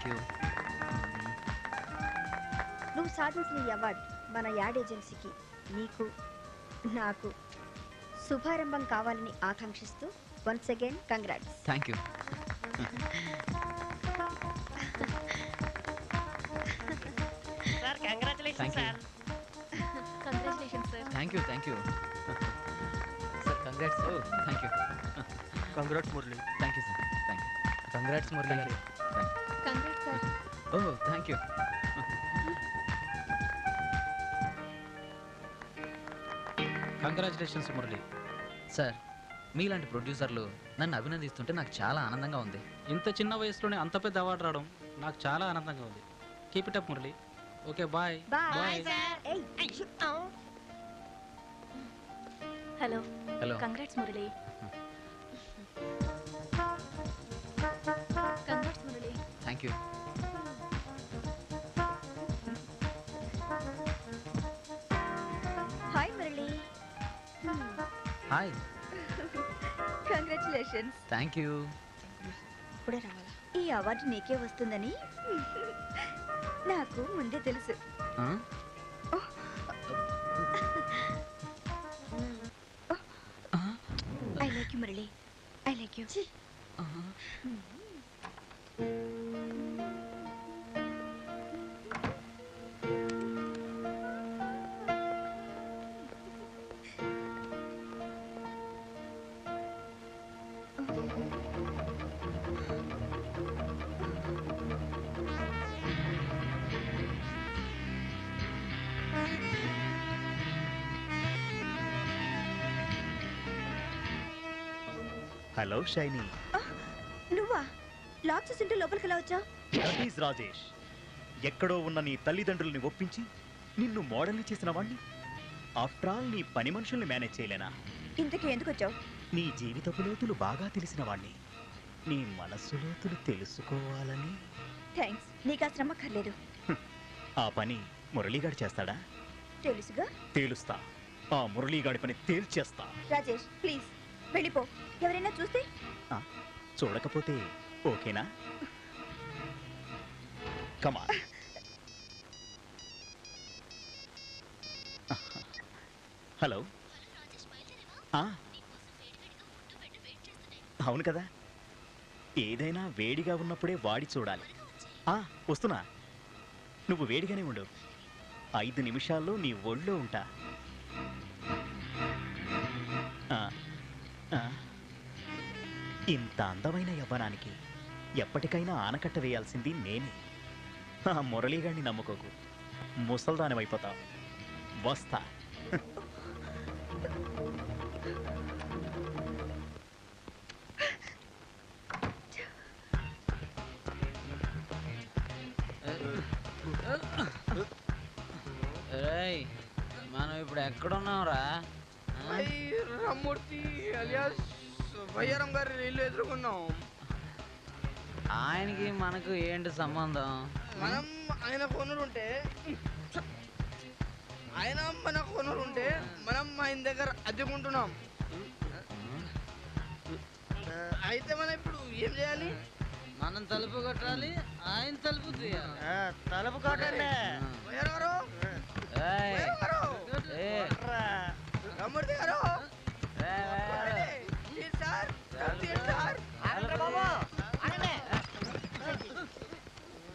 Thank you. నువ్వు సాధించిన ఈ అవార్డ్ మన యాడ్ ఏజెన్సీకి, నీకు, నాకు శుభారంభం కావాలని ఆకాంక్షిస్తూ once again congrats. Thank you. Sir congratulations sir. Congratulations sir. Thank you sir. Congrats. Oh thank you. Congrats Murali. Thank you sir. Thank you. Congrats Murali garu. Congrats sir. Oh thank you. Congratulations Murali. Sir, మీలాంటి ప్రొడ్యూసర్లు నన్ను అభినందిస్తుంటే నాకు చాలా ఆనందంగా ఉంది. ఇంత చిన్న వయసులోనే అంత పెద్ద అవార్డు రావడం నాకు చాలా ఆనందంగా ఉంది. Keep it up Murali. Okay bye. Bye. Hello. Hello. Congrats Murali. Congrats Murali. Thank you. Hi Murali. Hi. Congratulations. Thank you. ఇప్పుడే రావాలా? ఈ అవార్డు నీకే వస్తుందని నాకు ముందే తెలుసు. I like you Murali. I like you. Hello Shiny. నువ్వా? లాక్ చేసింటూ లోపలికి ఎలా వచ్చావు? That is Rajesh. ఎక్కడో ఉన్న నీ తల్లిదండ్రుల్ని ఒప్పించి నిన్ను మోడల్ని చేసిన వాణ్ణి. ఆఫ్టర్ ఆల్ నీ పని మనుషుల్ని మేనేజ్ చేయలేనా? ఇంతకీ ఎందుకు వచ్చావు? నీ జీవితపు లోతులు బాగా తెలిసిన వాణ్ణి. నీ మనస్సు లోతులు తెలుసుకోవాలని. థ్యాంక్స్. నీకు ఆ శ్రమ అక్కర్లేదు. ఆ పని మురళీగాడు చేస్తాడా? తెలుసుగా. తేలుస్తా. ఆ మురళీగాడి పని తేల్చేస్తా. రాజేష్ ప్లీజ్ వెళ్ళిపో. ఎవరైనా చూస్తే? చూడకపోతే ఓకేనా? కమా. హలో. అవును కదా, ఏదైనా వేడిగా ఉన్నప్పుడే వాడి చూడాలి. వస్తున్నా. నువ్వు వేడిగానే ఉండు. 5 నిమిషాల్లో నీ ఒళ్ళో ఉంటా. ఇంత అందమైన యవ్వనానికి ఎప్పటికైనా ఆనకట్ట వేయాల్సింది నేనే. ఆ మురళీగాడిని నమ్ముకోకు, ముసల్దానివైపోతావు. వస్తా. మనం ఇప్పుడు ఎక్కడున్నావురా? రామ్మూర్తి అలియాస్ వయ్యారం గారి ఇల్లు ఎదుర్కొన్నాం. ఆయనకి మనకు ఏంటి సంబంధం? మనం ఆయన కొనులుంటే ఆయన మన కొనులుంటే మనం ఆయన దగ్గర అద్దెకుంటున్నాం. అయితే మనం ఇప్పుడు ఏం చేయాలి? మనం తలుపు కొట్టాలి, ఆయన తలుపు తీయాలి. తలుపు కొట్టండి. రామ్మూర్తి గారు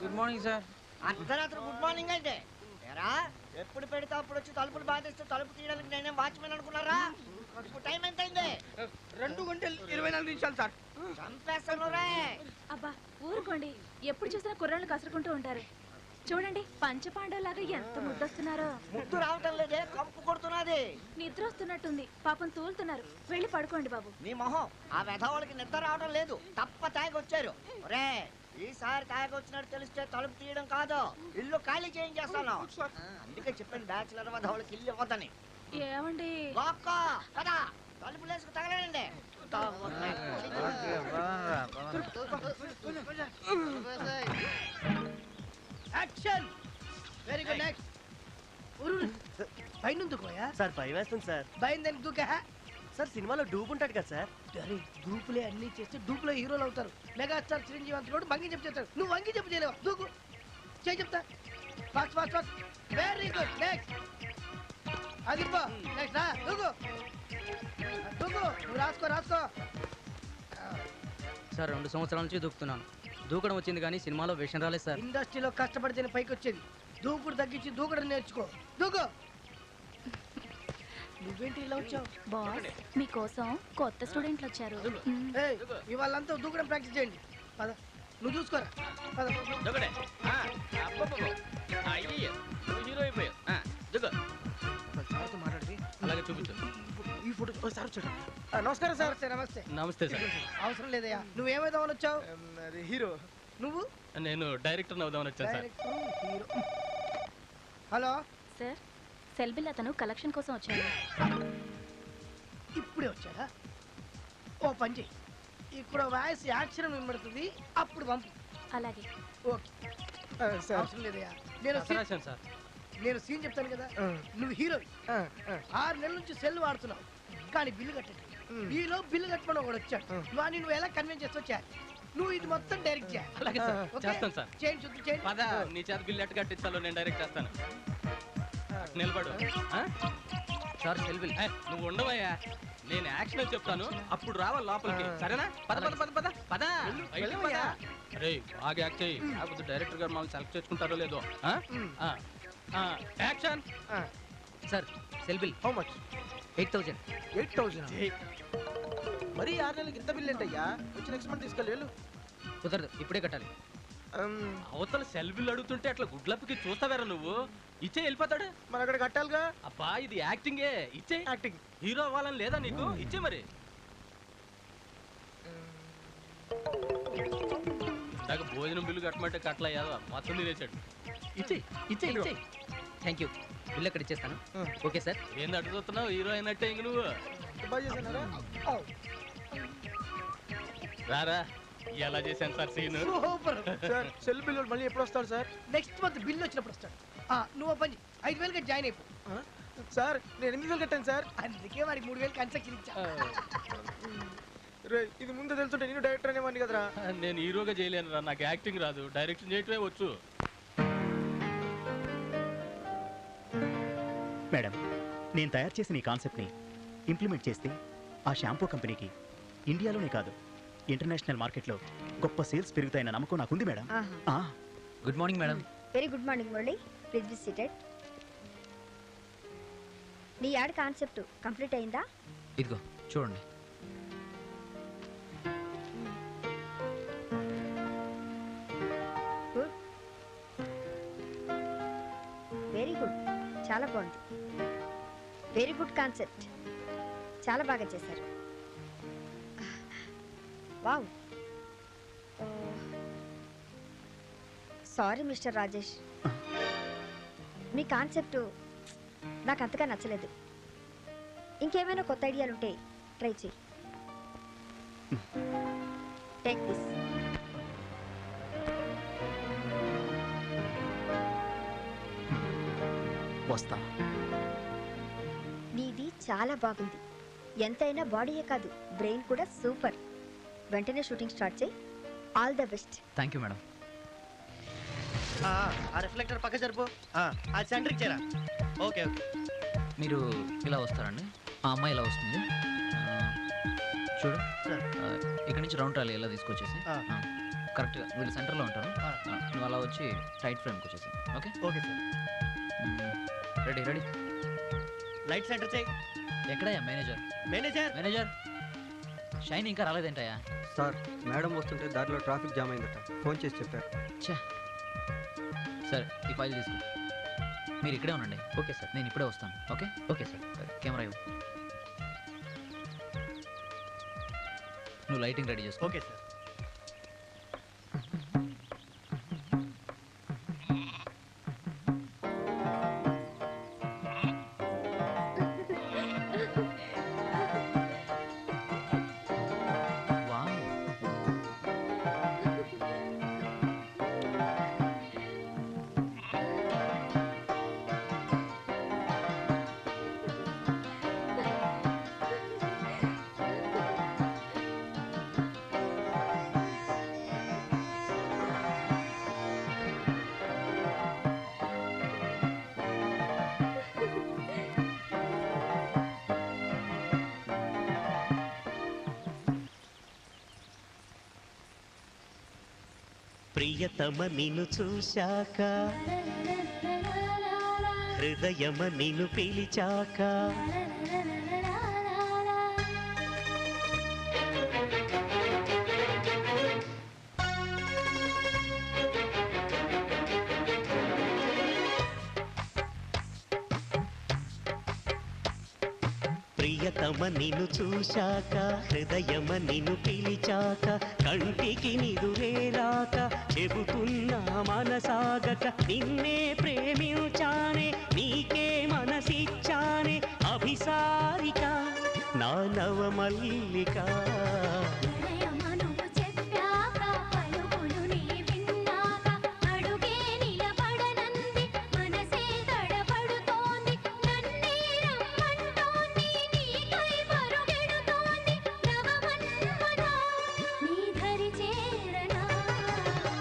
గుడ్ మార్నింగ్ సార్. అర్ధరాత్రి గుడ్ మార్నింగ్ అయితే ఎరా ఎప్పుడు పెడితే అప్పుడు వచ్చి తలుపులు బాధిస్తూ తలుపు తీయడానికి నేనేం వాచ్మెన్ అనుకున్నారా? ఇప్పుడు టైం ఎంత అయింది? 2:24 సార్. చంపేస్తాను రే. అబ్బా ఊరుకోండి, ఎప్పుడు చూసినా కుర్రాళ్ళు కసురుకుంటూ ఉంటారు. చూడండి పంచపాండవులాగా ఎంత ముద్దొస్తున్నారో. ముద్దు రావటం లేదే, కంపు కొడుతున్నది. నిద్ర వస్తున్నట్టుంది, పాపం తూలుతున్నారు. వెళ్ళి పడుకోండి బాబు. నీ మొహం, ఆ వెధవాళ్ళకి నిద్ర రావడం లేదు, తప్ప తాగొచ్చారు. రే ఈసారి తాగొచ్చినట్టు తెలిస్తే తలుపు తీయడం కాదు, ఇల్లు ఖాళీ చేయించేస్తాను. అందుకే చెప్పాను బ్యాచులర్ వెధవాళ్ళకి ఇల్లు ఇవ్వదని. ఏమండి కదా తలుపులు వేసుకు తగలండి. యాక్షన్. Very good. నెక్స్ట్ పైన దూకోయా సార్ భయం వేస్తుంది సార్. భయం దానికి దూకా సార్ సినిమాలో డూబ్ ఉంటాడు కదా సార్. అరే డూపులే అన్ని చేస్తే డూపులో హీరోలు అవుతారు. మెగాస్టార్ చిరంజీవి అంతలోడు భంగి చెప్పు చేస్తాడు. నువ్వు వంగి చెప్పు చేయలేవా? దూకు చేయి చెప్తా. Fast fast fast. Very good. Next అది నెక్స్ట్ రా దూకు దూకు. నువ్వు రాసుకో రాసుకో. సార్ 2 సంవత్సరాల నుంచి దూకుతున్నాను. దూకడం వచ్చింది కానీ సినిమాలో వేషం రాలేదు సార్. ఇండస్ట్రీలో కష్టపడితేనే పైకి వచ్చేది. దూకుడు తగ్గించి దూకడం నేర్చుకో. దూకు. నువ్వేంటి ఇలా వచ్చావు? బాస్ మీకోసం కొత్త స్టూడెంట్లు వచ్చారు. ఏయ్, ఇవాళంతా దూకడం ప్రాక్టీస్ చేయండి. పద నువ్వు చూసుకోరా. పద హీరో అయిపోయావు. సార్తో మాట్లాడి అలాగే చూపించు. ఈ ఫోటో సార్ వచ్చాడు. నమస్కారం సార్. నమస్తే. నమస్తే సార్. అవసరం లేదయ్యా. నువ్వేమైదామని వచ్చావు? హీరో. నువ్వు? నేను డైరెక్టర్ అవుదామని వచ్చాను sir. Director, hero. Hello sir సెల్బిల్ అతను కలెక్షన్ కోసం వచ్చాడు. ఇప్పుడే వచ్చాడా? ఓ పని చెయ్యి, ఇక్కడ వాయిస్ యాక్షన్ వినబడుతుంది, అప్పుడు పంపు. అలాగే. ఓకే. అవసరం లేదయ్యా. నేను సీన్ చెప్తాను కదా. నువ్వు హీరో 6 నెలల నుంచి సెల్ వాడుతున్నావు కానీ బిల్లు కట్టండి. ఈలో బిల్లు కట్టమని ఒకడు వచ్చాడు. నువ్వు ఎలా కన్విన్స్ చేసి వచ్చా? నువ్వు ఇది మొత్తం డైరెక్ట్ చేయాలి. అలాగే సార్. చేస్తాను సార్. చేయండి చూద్దాం, చేయండి. పద నీ చేత బిల్లు ఎట్టు కట్టించాలో నేను డైరెక్ట్ చేస్తాను. నిలబడు. సార్ సెల్విల్ నువ్వు ఉండవయ్యా, నేను యాక్షన్ అని చెప్తాను, అప్పుడు రావాలి లోపలికి. సరేనా? పద పద పద పద పద. బయటికి పద. అరే బాగా యాక్ట్ చేయి, కాకపోతే డైరెక్టర్ గారు మమ్మల్ని సెలెక్ట్ చేసుకుంటారో లేదో. యాక్షన్. సార్ సెల్విల్ హౌ మచ్? 8000. 8000 మరి 6 నెలలకి ఇంత బిల్ ఏంటయ్యా? వచ్చి నెక్స్ట్ మంత్ తీసుకెళ్ళి వెళ్ళు. కుదరదు, ఇప్పుడే కట్టాలి. అవతల సెల్ఫీలు అడుగుతుంటే అట్లా గుడ్లప్పకి చూస్తావేరా నువ్వు? ఇచ్చే వెళ్ళిపోతాడు. మన అక్కడ కట్టాలిగా. అబ్బా ఇది యాక్టింగే. ఇచ్చే. యాక్టింగ్. హీరో అవ్వాలని లేదా నీకు? ఇచ్చే మరి. ఇందాక భోజనం బిల్లు కట్టమంటే కట్టలేదు, మొత్తం తినేసాడు. ఇచ్చే ఇచ్చే ఇచ్చే. Thank you. బిల్ అక్కడ ఇచ్చేస్తాను. Okay sir. ఏంది అటు చూస్తున్నావు? హీరో అయినట్టే ఇంక నువ్వు. బాగా చేశానారా? రారా ఎలా చేశాను sir scene. Super. Sir cell bill మళ్ళీ ఎప్పుడు వస్తాడు సార్? నెక్స్ట్ మంత్ బిల్ వచ్చినప్పుడు వస్తాడు. నువ్వు పని 5,000 జాయిన్ అయిపో. సార్ నేను 8,000 కట్టాను సార్. అందుకే వాడికి 3,000 కన్స్ట్రక్షన్ ఇచ్చా. రే ఇది ముందే తెలుసుంటే నేను డైరెక్టర్ అనేవాడిని కదరా. నేను హీరోగా చేయలేను రా, నాకు యాక్టింగ్ రాదు, డైరెక్షన్ చేయటమే వచ్చు. మేడం, నేను తయారు చేసిన ఈ కాన్సెప్ట్ని ఇంప్లిమెంట్ చేస్తే ఆ షాంపూ కంపెనీకి ఇండియాలోనే కాదు ఇంటర్నేషనల్ మార్కెట్లో గొప్ప సేల్స్ పెరుగుతాయన్న నమ్మకం నాకుంది madam. Good morning madam. Very good morning Murali. Please be seated. నీ యాడ్ కాన్సెప్ట్ కంప్లీట్ అయిందా? ఇదిగో చూడండి. గుడ్, వెరీ గుడ్, చాలా బాగుంది. వెరీ గుడ్ కాన్సెప్ట్, చాలా బాగా చేశారు. వావ్. సారీ మిస్టర్ రాజేష్, మీ కాన్సెప్ట్ నాకు అంతగా నచ్చలేదు. ఇంకేమైనా కొత్త ఐడియాలుంటే ట్రై చేయి. Take this. వస్తా. నీది చాలా బాగుంది. ఎంతైనా బాడీయే కాదు, బ్రెయిన్ కూడా సూపర్. వెంటనే షూటింగ్ స్టార్ట్ చేయి. All the best. Thank you madam. ఆ రిఫ్లెక్టర్ పక్క సరిపో. ఆ సెంటర్కి చేరా. Okay okay. మీరు ఇలా వస్తారండి, ఆ అమ్మాయి ఇలా వస్తుంది. చూడు, ఇక్కడ నుంచి రౌండ్ ట్రాలీ ఇలా తీసుకొచ్చేసి కరెక్ట్గా వీళ్ళు సెంటర్లో ఉంటారు. నువ్వు అలా వచ్చి టైట్ ఫ్రేమ్కి వచ్చేసి. Okay okay sir. Ready ready. Light centre చేయి. ఎక్కడయ్యా మేనేజర్? మేనేజర్ మేనేజర్ షైన్ ఇంకా రాలేదేంటయ్యా? సార్ మేడం వస్తుంటే దారిలో ట్రాఫిక్ జామ్ అయిందట, ఫోన్ చేసి చెప్పారు. ఛా, సరే ఈ ఫైల్ తీసుకో. మీరు ఇక్కడే ఉండండి. Okay sir. నేను ఇప్పుడే వస్తాను. Okay okay sir. కెమెరా ఇవ్వు. నువ్వు లైటింగ్ రెడీ చేసుకో. Okay sir. ప్రియతమ నిన్ను చూశాక హృదయమ నిన్ను పిలిచాక ప్రియతమ నిన్ను చూశాక హృదయమ నిన్ను పిలిచాక కంటికి నిదురే రాక చెబుతున్నా మనసాగక నిన్నే ప్రేమించానే నీకే మనసిచ్చానే అభిసారిక నా నవమల్లిక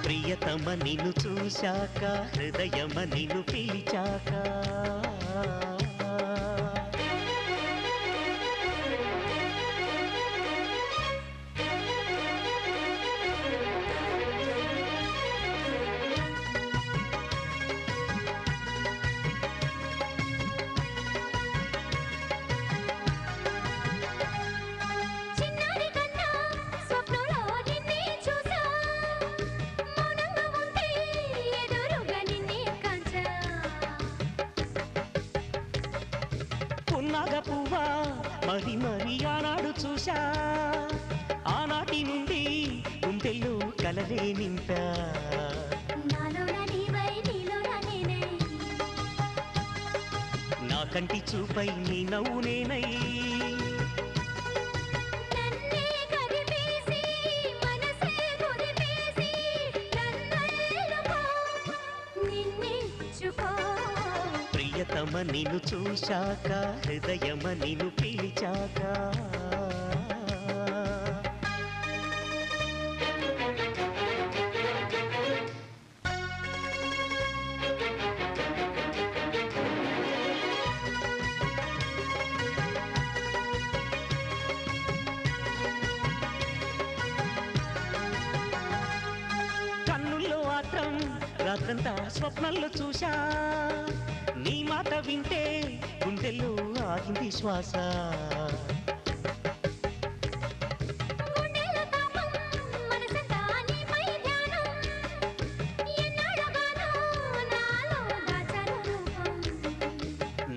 ప్రియతమ నిన్ను చూశాక హృదయమ నిన్ను పిలిచాక పువ్వా మరి మరి ఆనాడు చూశా ఆనాటి నుండి గుండెల్లో కలలే నింపా నా కంటి చూపై నీ నవ్వు నేనై ప్రియతమ నిన్ను చూశాక హృదయమ నిన్ను పిలిచాక కన్నుల్లో ఆత్రం రాత్రంతా స్వప్నంలో చూశా నీ మాట వింటే గుండెల్లో ఆగింది శ్వాస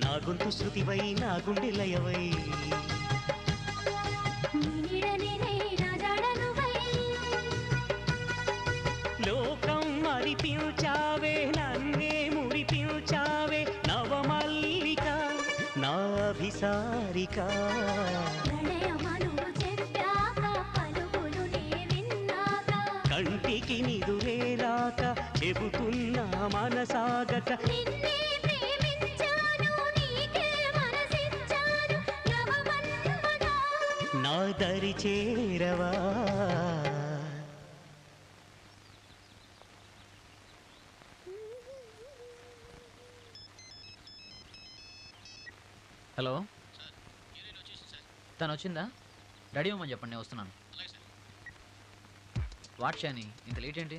నా గొంతు శృతివై నా గుండె లయవై లోకం మరిపించావే నన్నే మురిపించావే నవమల్లిక నా అభిసారిక కంటికి నిదురే రాక చెబుతున్నా మనసాగక నా దరి చేరవా హలో తను వచ్చిందా రెడీ అవ్వమని చెప్పండి నేను వస్తున్నాను వాట్ షాని ఇంత లేట్ ఏంటి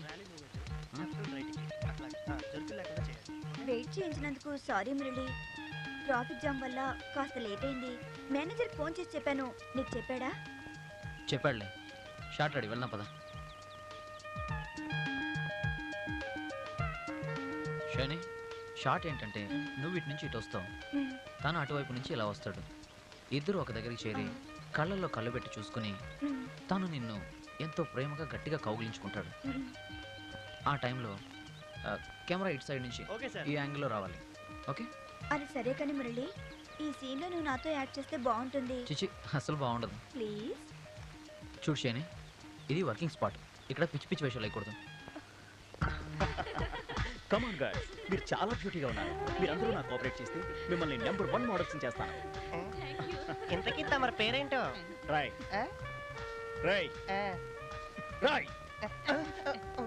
వెయిట్ చేయించినందుకు సారీ మురళి. ట్రాఫిక్ జామ్ వల్ల కాస్త లేట్ అయింది. మేనేజర్ ఫోన్ చేసి చెప్పాను, నీకు చెప్పాడా? చెప్పాడులే. షార్ట్ రెడీ, వెళ్దాం పద. షాని, షార్ట్ ఏంటంటే నువ్వు ఇటు నుంచి ఇటు వస్తావు, తను అటువైపు నుంచి ఇలా వస్తాడు. ఇద్దరు ఒక దగ్గరికి చేరి కళ్ళల్లో కళ్ళు పెట్టి చూసుకుని తను నిన్ను ఎంతో ప్రేమగా గట్టిగా కౌగిలించుకుంటాడు. ఆ టైంలో కెమెరా ఇటు సైడ్ నుంచి ఈ యాంగిల్లో రావాలి. ఓకే? అది సరే కానీ మురళి, ఈ సీన్లో నువ్వు నాతో యాడ్ చేస్తే బాగుంటుంది. చిచి, అసలు బాగుండదు. ప్లీజ్ చూడు షాని, ఇది వర్కింగ్ స్పాట్, ఇక్కడ పిచ్చి పిచ్చి వేషాలు వేయకూడదు. కమాన్ గాయ్స్, మీరు చాలా బ్యూటీగా ఉన్నారు. మీరందరూ నాకు కోఆపరేట్ చేస్తే మిమ్మల్ని నెంబర్ 1 మోడల్స్ చేస్తాను. ఇంతకీ తమరి పేరేంటో? రాయ్ రాయ్ రాయ్.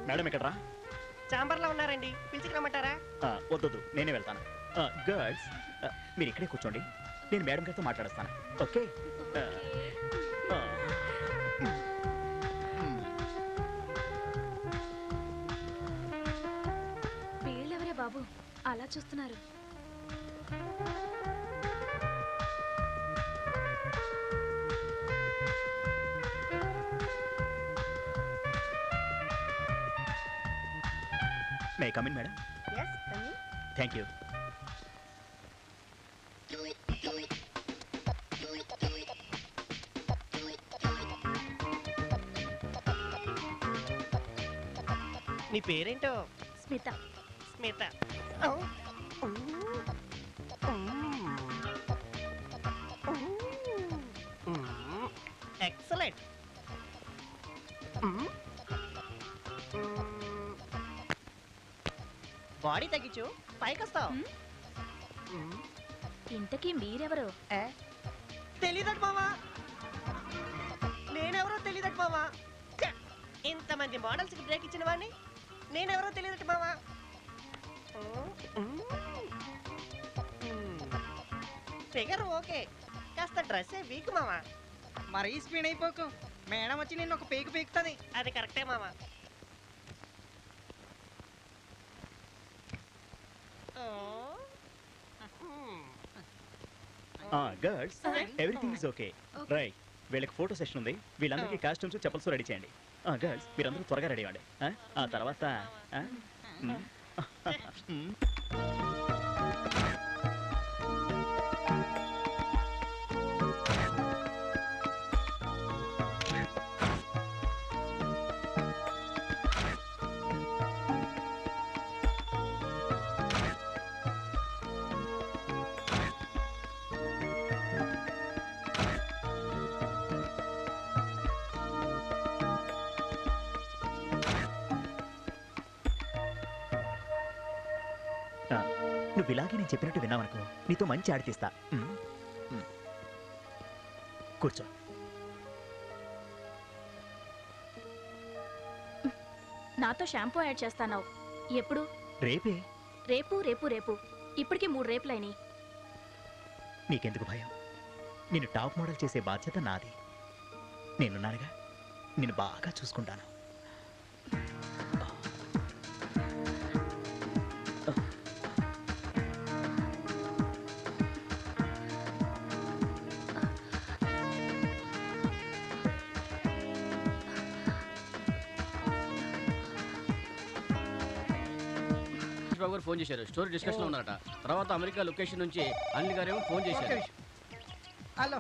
మేడం ఎక్కడరా? చాంబర్లో ఉన్నారండి, పిలిచికి రమ్మంటారా? వద్దు, నేనే వెళ్తాను. గర్ల్స్, మీరు ఇక్కడే కూర్చోండి, నేను మేడం గారితో మాట్లాడేస్తాను. ఓకే? అలా చూస్తున్నారు? May come in madam. Yes, come in. Thank you. నీ పేరేంటో? స్మిత. స్మిత. ఎక్సలెంట్. బాడీ తగ్గించు, పైకి వస్తావు. ఇంతకీ మీరెవరు? తెలీదట్ మావా, నేనెవరో తెలీదట్ మావా. ఇంతమంది మోడల్స్ కి బ్రేక్ ఇచ్చిన వాడిని నేనెవరో తెలియదట మావా. ఫిగర్ ఓకే, కాస్త డ్రెస్సే వీక్ మావా. మరీ స్పీడ్ అయిపోకు, మేడం వచ్చి నిన్ను ఒక పేకు పీకుతుంది. అది కరెక్టే మావా. Girls everything is okay right. వీళ్ళకి ఫోటో సెషన్ ఉంది, వీళ్ళందరికీ కాస్ట్యూమ్స్ చెప్పల్స్ రెడీ చేయండి. గర్ల్స్ మీరందరూ త్వరగా రెడీ అవ్వండి. ఆ తర్వాత నువ్వు ఇలాగే నేను చెప్పినట్టు విన్నావనుకో, నీతో మంచి ఆడిపిస్తా. కూర్చో. నాతో షాంపూ యాడ్ చేస్తానావు ఎప్పుడు? రేపే. రేపు రేపు రేపు ఇప్పటికి 3 రేపులైనాయి. నీకెందుకు భయం? నిన్ను టాప్ మోడల్ చేసే బాధ్యత నాది. నేనున్నానుగా, నేను బాగా చూసుకుంటాను. బాబు గారు ఫోన్ చేశారు, స్టోరీ డిస్కషన్ లో ఉన్నారట. తర్వాత అమెరికా లొకేషన్ నుంచి అనిల్ గారేమో ఫోన్ చేశారు. హలో,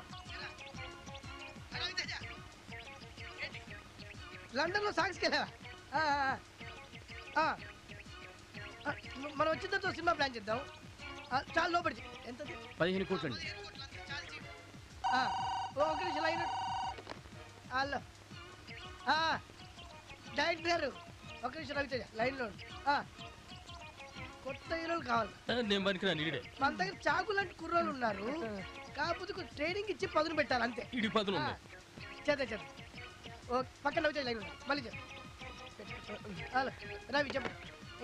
లండన్లో సాంగ్స్కి వెళ్ళావా? మనం వచ్చిన తర్వాత సినిమా ప్లాన్ చేద్దాం. చాలా లోపడి ఎంత? 15 కోట్లండి. ఒక నిమిషం లైన్. హలో డైరెక్టర్ గారు, ఒక నిమిషం రవితేజ లైన్లో. కొత్త హీరోలు కావాలి. నేను పనికిరా నీడే. మన దగ్గర చాకు లాంటి కుర్రోళ్ళు ఉన్నారు, కాకపోతే ట్రైనింగ్ ఇచ్చి పదును పెట్టాలి అంతే. ఇడి పదులు చేద్దాం చేద్దాం. ఓ పక్కన రవితేజ లైన్ మళ్ళీ చేద్దాం. హలో రవి చెప్పు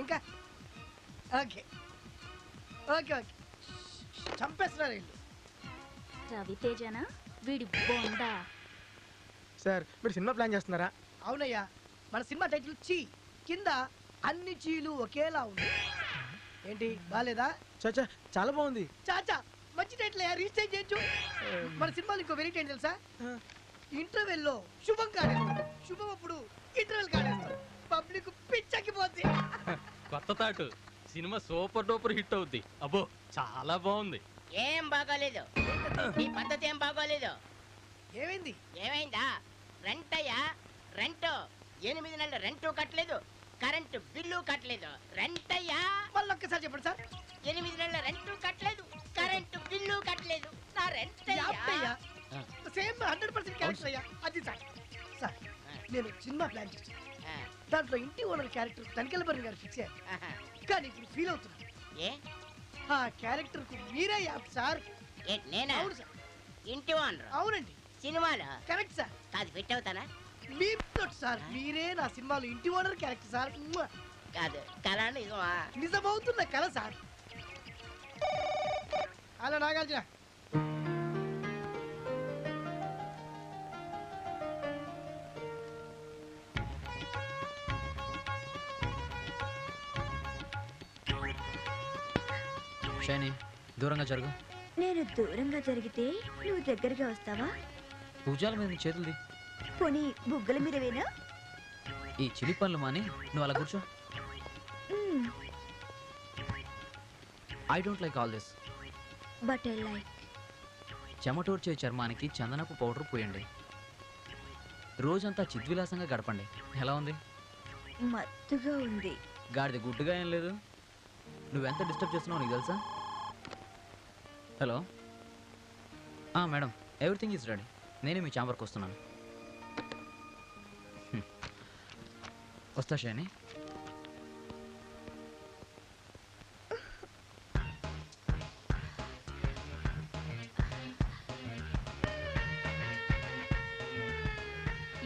ఇంకా. Okay okay okay. చంపేస్తున్నారు వీళ్ళు. రవితేజనా వీడి బొండా. సార్ మీరు సినిమా ప్లాన్ చేస్తున్నారా? అవునయ్యా, మన సినిమా టైటిల్ చీ, కింద అన్ని చీలు ఒకేలా ఉంది. ఏంటి బాలేదా? చాచా చాలా బాగుంది. చాచా మంచి టైటిల్ అయ్యా, రిజిస్టర్ చేయొచ్చు. మన సినిమాలో ఇంకో వెరైటీ ఏంటి తెలుసా? ఇంటర్వెల్లో శుభం కాడేస్తాం, శుభం అప్పుడు ఇంటర్వెల్ కాడేస్తాం. పబ్లిక్ పిచ్చకిపోద్ది. కొత్త తాటు సినిమా సూపర్ డూపర్ హిట్ అవుద్ది. అబ్బో చాలా బాగుంది. ఏం బాగోలేదు, ఈ పద్ధతి ఏం బాగోలేదు. ఏమైంది? ఏమైందా? రెంట్ అయ్యా, రెంట్ 8 నెలల రెంటు కట్టలేదు, కరెంటు బిల్లు కట్టలేదు. రెంట్ అయ్యా. మళ్ళీ ఒక్కసారి చెప్పండి సార్. 8 నెలల రెంటు కట్టలేదు, కరెంటు బిల్లు కట్టలేదు. నా రెంట్ అయ్యా. సేమ్ 100% క్యారెక్టర్ అయ్యా. అది సార్. సార్ నేను సినిమా ప్లాన్ చేస్తాను, దాంట్లో ఇంటి ఓనర్ క్యారెక్టర్ తనికెళ్ళబర్ని గారు ఫిక్స్ అయ్యారు. కానీ ఇప్పుడు ఫీల్ అవుతున్నా, ఏ ఆ క్యారెక్టర్ కు మీరే యాప్ సార్. నేనా? అవును సార్. ఇంటి ఓనర్? అవునండి. సినిమాలో? Correct sir. కాదు ఫిట్ అవుతానా? మీరు సార్, మీరే నా సినిమాలో ఇంటి ఓనర్ క్యారెక్టర్ సార్. కాదు కళ నిజమా? నిజమవుతున్న కళ సార్. హలో నాగార్జున. షైనీ దూరంగా జరుగు. నేను దూరంగా జరిగితే నువ్వు దగ్గరగా వస్తావా? భుజాల మీద నీ చేతులది. పోనీ బుగ్గల మీద వేనా? ఈ చిలి పనులు మాని నువ్వు అలా కూర్చో. I don't like all this. But I like. చెమటోడ్చే చర్మానికి చందనపు పౌడర్ పోయండి. రోజంతా చిద్విలాసంగా గడపండి. ఎలా ఉంది? మత్తుగా ఉంది. గాడిది గుడ్డుగా ఏం లేదు. నువ్వెంత డిస్టర్బ్ చేస్తున్నావు నీకు తెలుసా? Hello madam, everything is ready. నేనే మీ ఛాంబర్కి వస్తున్నాను. వస్తా షైనీ.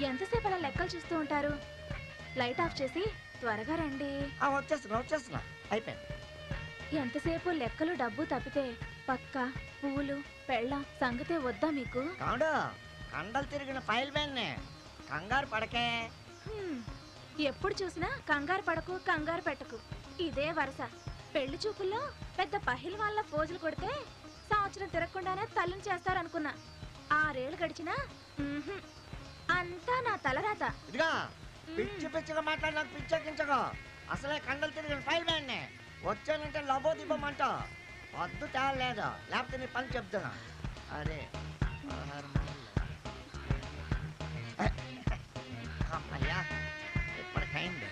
ఎంతసేపు అలా లెక్కలు చూస్తూ ఉంటారు? లైట్ ఆఫ్ చేసి త్వరగా రండి. వచ్చేస్తున్నా అయిపోయింది. ఎంతసేపు లెక్కలు డబ్బు తప్పితే పక్క పూలు పెళ్ళ సంగతే వద్దా మీకు? కాడు కండలు తిరిగిన ఫైల్ మ్యాన్నే. కంగారు పడకే. ఎప్పుడు చూసినా కంగారు పడకు కంగారు పెట్టకు ఇదే వరుస. పెళ్లి చూపుల్లో పెద్ద పహిల్ వాళ్ళ పోజులు కొడితే సంవత్సరం తిరగకుండానే తల్లిని చేస్తారనుకున్నా. 6 ఏళ్ళు గడిచినా అంతా నా తలరాత. ఇదిగా పిచ్చి పిచ్చిగా మాట్లాడి నాకు పిచ్చెక్కించగా. అసలే కండలు తిరిగిన ఫైల్ మ్యాన్నే. వచ్చానంటే లబో దిబ్బమంట. వద్దు తేలేదు, లేకపోతే నీ పని చెప్తున్నా. అరే అమ్మయ్యా ఇప్పటికైంది.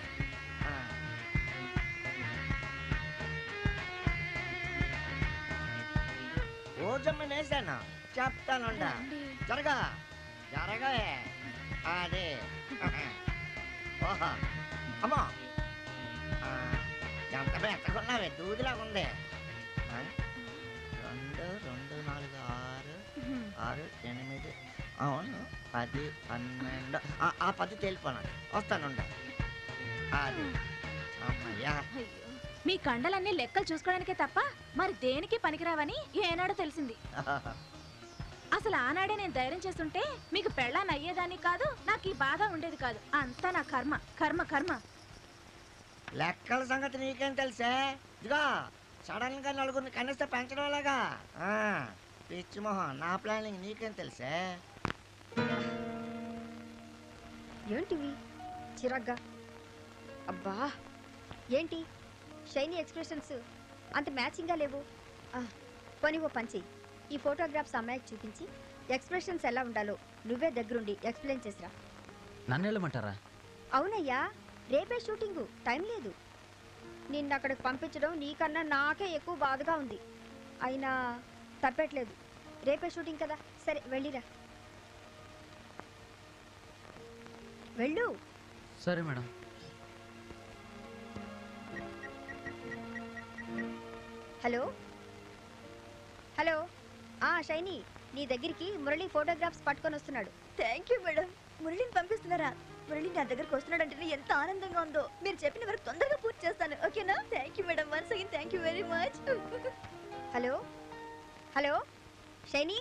ఓజమ్మ నేసాను చెప్తానుండ. జరగా జరగా. అదే ఓహో అమ్మో ఎంత ఎత్తకున్నావే, దూదిలాగా ఉంది. 2 2 4 6 6 8 అవును 10 12 ఆ 10 తేలిపోనాడు. వస్తానుండ. అది అమ్మయ్యా. మీ కండలన్నీ లెక్కలు చూసుకోవడానికే తప్ప మరి దేనికి పనికిరావని ఏనాడో తెలిసింది. అసలు ఆనాడే నేను ధైర్యం చేస్తుంటే మీకు పెళ్ళాన్ని అయ్యేదాన్ని కాదు, నాకు ఈ బాధ ఉండేది కాదు. అంతా నా కర్మ కర్మ కర్మ. లెక్కల సంగతి నీకేం తెలుసే? ఇదిగో సడన్ గా నలుగురిని కనిస్తే పెంచడం లాగా. పిచ్చి మొహం, నా ప్లానింగ్ నీకేం తెలుసే? ఏంటివి చిరాగ్గా? అబ్బా ఏంటి షైనీ ఎక్స్ప్రెషన్స్ అంత మ్యాచింగ్గా లేవు. పోనీ ఓ పంచి, ఈ ఫోటోగ్రాఫ్స్ అమ్మాయికి చూపించి ఎక్స్ప్రెషన్స్ ఎలా ఉండాలో నువ్వే దగ్గరుండి ఎక్స్ప్లెయిన్ చేసిరా. నన్ను వెళ్ళమంటారా? అవునయ్యా, రేపే షూటింగు, టైం లేదు. నిన్న అక్కడికి పంపించడం నీకన్నా నాకే ఎక్కువ బాధగా ఉంది. అయినా తప్పట్లేదు, రేపే షూటింగ్ కదా. సరే వెళ్ళిరా, వెళ్ళు. సరే మేడం. హలో హలో షైనీ, నీ దగ్గరికి మురళి ఫోటోగ్రాఫ్స్ పట్టుకొని వస్తున్నాడు. Thank you madam. మురళిని పంపిస్తున్నారా? మురళి నా దగ్గరకు వస్తున్నాడు అంటే ఎంత ఆనందంగా ఉందో. మీరు చెప్పిన వరకు తొందరగా పూర్తి చేస్తాను, ఓకేనా? Thank you madam, once again thank you very much. Hello hello shiny,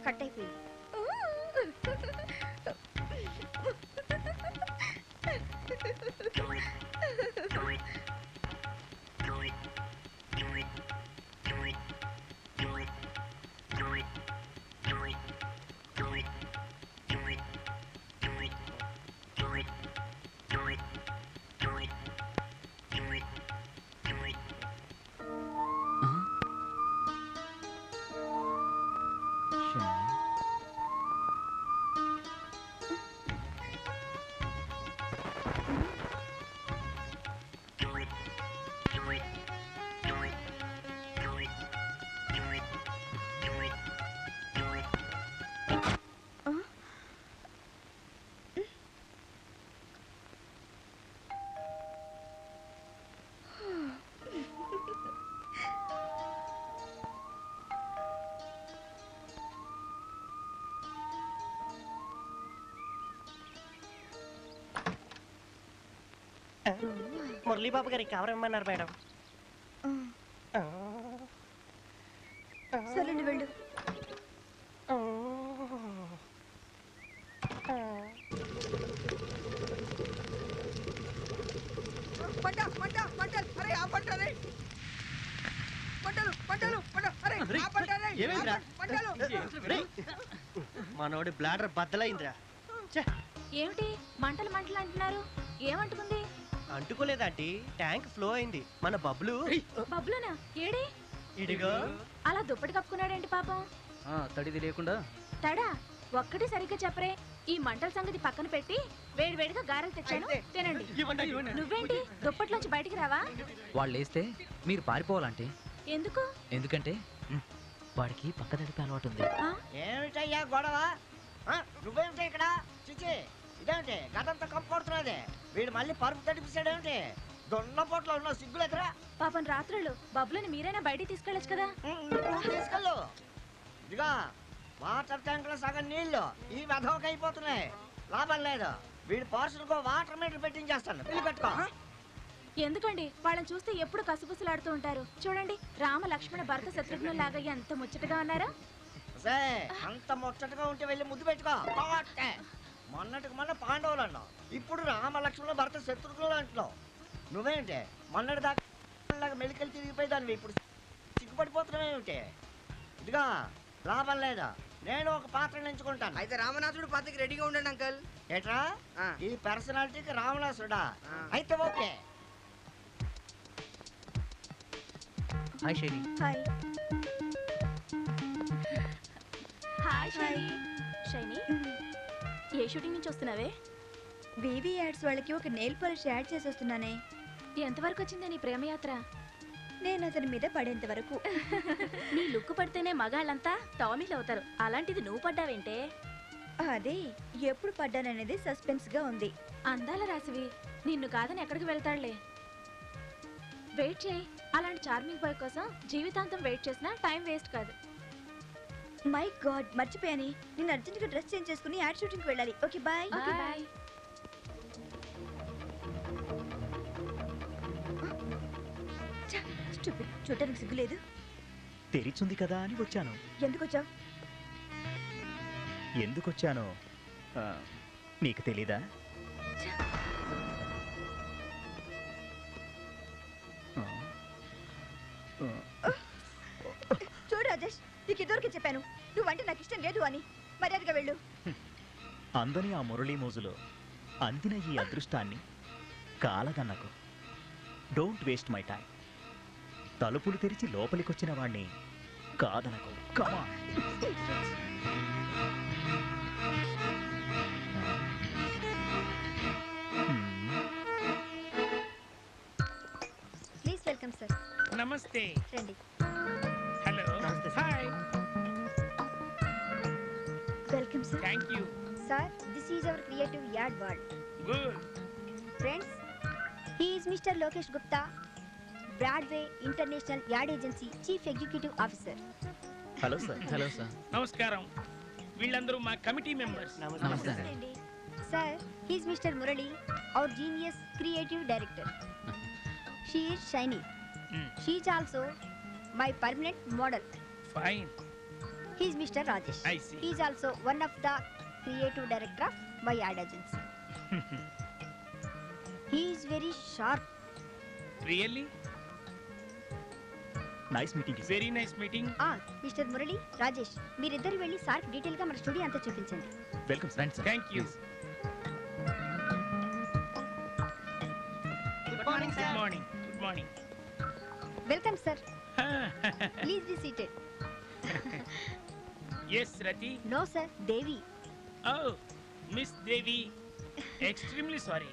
cut అయిపోయింది. మురళీబాబు గారికి కవర్ ఇమ్మన్నారు మేడం. సరేండి వెళ్ళు. ఏమైందిరా మనోడి బ్లాడర్ బద్దలైందిరా ఏమిటి మంటలు మంటలు అంటున్నారు? ఏమంటుకుంది? అంటుకోలేదంటే ట్యాంక్ ఫ్లో అయింది. మన బబ్లు బబ్లునా? ఏడి? ఇడిగో. అలా దుప్పటి కప్పుకున్నాడేంటి పాపం? తడిది లేకుండా తడా ఒక్కటి సరిగ్గా చెప్పరే. ఈ మంటల సంగతి పక్కన పెట్టి వేడివేడిగా గారెలు తెచ్చాను, తినండి. నువ్వేంటి దుప్పట్లోంచి బయటికి రావా? వాళ్ళు లేస్తే మీరు పారిపోవాలంటే. ఎందుకు? ఎందుకంటే వాడికి పక్క తడిపే అలవాటు ఉంది. ఏమిటయ్యా గొడవ? నువ్వేమిటి ఇక్కడ? చిచి ఇదేమిటి గదంతా కంపడుతున్నది? వీడు మళ్ళీ పరుపు తడిపిస్తాడేమిటి? దొన్న పొట్లో ఉన్న సిగ్గులేదురా? పాపం రాత్రులు బబ్లుని మీరైనా బయటికి తీసుకెళ్ళచ్చు కదా. తీసుకెళ్ళు. ఇదిగా వాటర్ ట్యాంక్ లో సగం నీళ్లు ఈ వెధవకి అయిపోతున్నాయి. లాభం లేదు. వీడి పార్సల్కో వాటర్ మీటర్ పెట్టించేస్తాను. బిల్లు పెట్టుకో. ఎందుకండి వాళ్ళని చూస్తే ఎప్పుడు కసుబుసులాడుతూ ఉంటారు? చూడండి రామ లక్ష్మణ భరత శత్రుఘ్నుల లాగా ఎంత ముచ్చటగా ఉన్నారా? అంత ముచ్చటగా ఉంటే వెళ్ళి ముద్దు పెట్టుకో. మొన్నటికి మొన్న పాండవులు అన్నావు, ఇప్పుడు రామ లక్ష్మణ భరత శత్రుఘ్నులు అంటున్నావు. నువ్వేంటి మొన్నటి దాకా మెలికలు తిరిగిపోయేదాన్ని ఇప్పుడు సిగ్గుపడిపోతున్నావు ఏమిటి? ఇదిగా లాభం లేదా. నేను ఒక పాత్ర ఎంచుకుంటాను. అయితే రామనాథుడు పాత్రకి రెడీగా ఉండండి అంకల్. ఏట్రా ఈ పర్సనాలిటీకి రామనాథుడా? అయితే ఓకే. హాయ్ శైలి. హాయ్. హాయ్ శైని. శైని ఏ షూటింగ్ నుంచి వస్తున్నావే? బేబీ యాడ్స్ వాళ్ళకి ఒక నెయిల్ పాలిష్ యాడ్ చేసి వస్తున్నానే. ఎంతవరకు వచ్చిందే నీ ప్రేమయాత్ర? నేను అతని మీద పడేంత వరకు. నీ లుక్కు పడితేనే మగాళ్ళంతా టామీలు అవుతారు. అలాంటిది నువ్వు పడ్డావేంటే? అదే ఎప్పుడు పడ్డాననేది సస్పెన్స్ గా ఉంది. అందాల రాసివి నిన్ను కాదని ఎక్కడికి వెళ్తాడులే. వెయిట్ చేయి. అలాంటి చార్మింగ్ బాయ్ కోసం జీవితాంతం వెయిట్ చేసినా టైం వేస్ట్ కాదు. మై గాడ్ మర్చిపోయాని. నేను అర్జెంట్గా డ్రెస్ చేంజ్ చేసుకుని యాడ్ షూటింగ్కి వెళ్ళాలి. Okay bye. బాయ్. చూడటానికి సిగ్గులేదు. తెరిచుంది కదా అని వచ్చాను. ఎందుకు వచ్చావు? ఎందుకొచ్చానో నీకు తెలీదా? చూడు రాజేష్, నీకు ఇదివరకు చెప్పాను నువ్వంటే నాకు ఇష్టం లేదు అని. మర్యాదగా వెళ్ళు. అందని ఆ మురళీ మోజులో అందిన ఈ అదృష్టాన్ని కాలదన్నకు. Don't waste my time. తలుపులు తెరిచి లోపలికొచ్చిన వాణ్ణి కాదనకు. Come please welcome sir. నమస్తే. రండి. Hello. Hi. Welcome sir. Thank you. Sir this is our creative ad world. Good. Friends, he is mister Lokesh Gupta, Broadway international ad agency chief executive officer. Hello sir. Hello sir. నమస్కారం. వీళ్ళందరూ మా committee members. నమస్తే అండి. Sir he is mister Murali, our genius creative director. She is shiny. She is also my permanent model. Fine. He is Mr. Rajesh. I see. He is also one of the creative director of my ad agency. He is very sharp. Really? Nice meeting. Very nice meeting. Mister Murali, Rajesh మీరిద్దరు వెళ్ళి సార్కి detail గా మన studio అంతా చూపించండి. Welcome friends. Thank you. Good morning sir. Good morning. Good morning. Welcome sir. Please be seated. Yes, Rati. No sir, Devi. Oh, Miss Devi. Extremely sorry.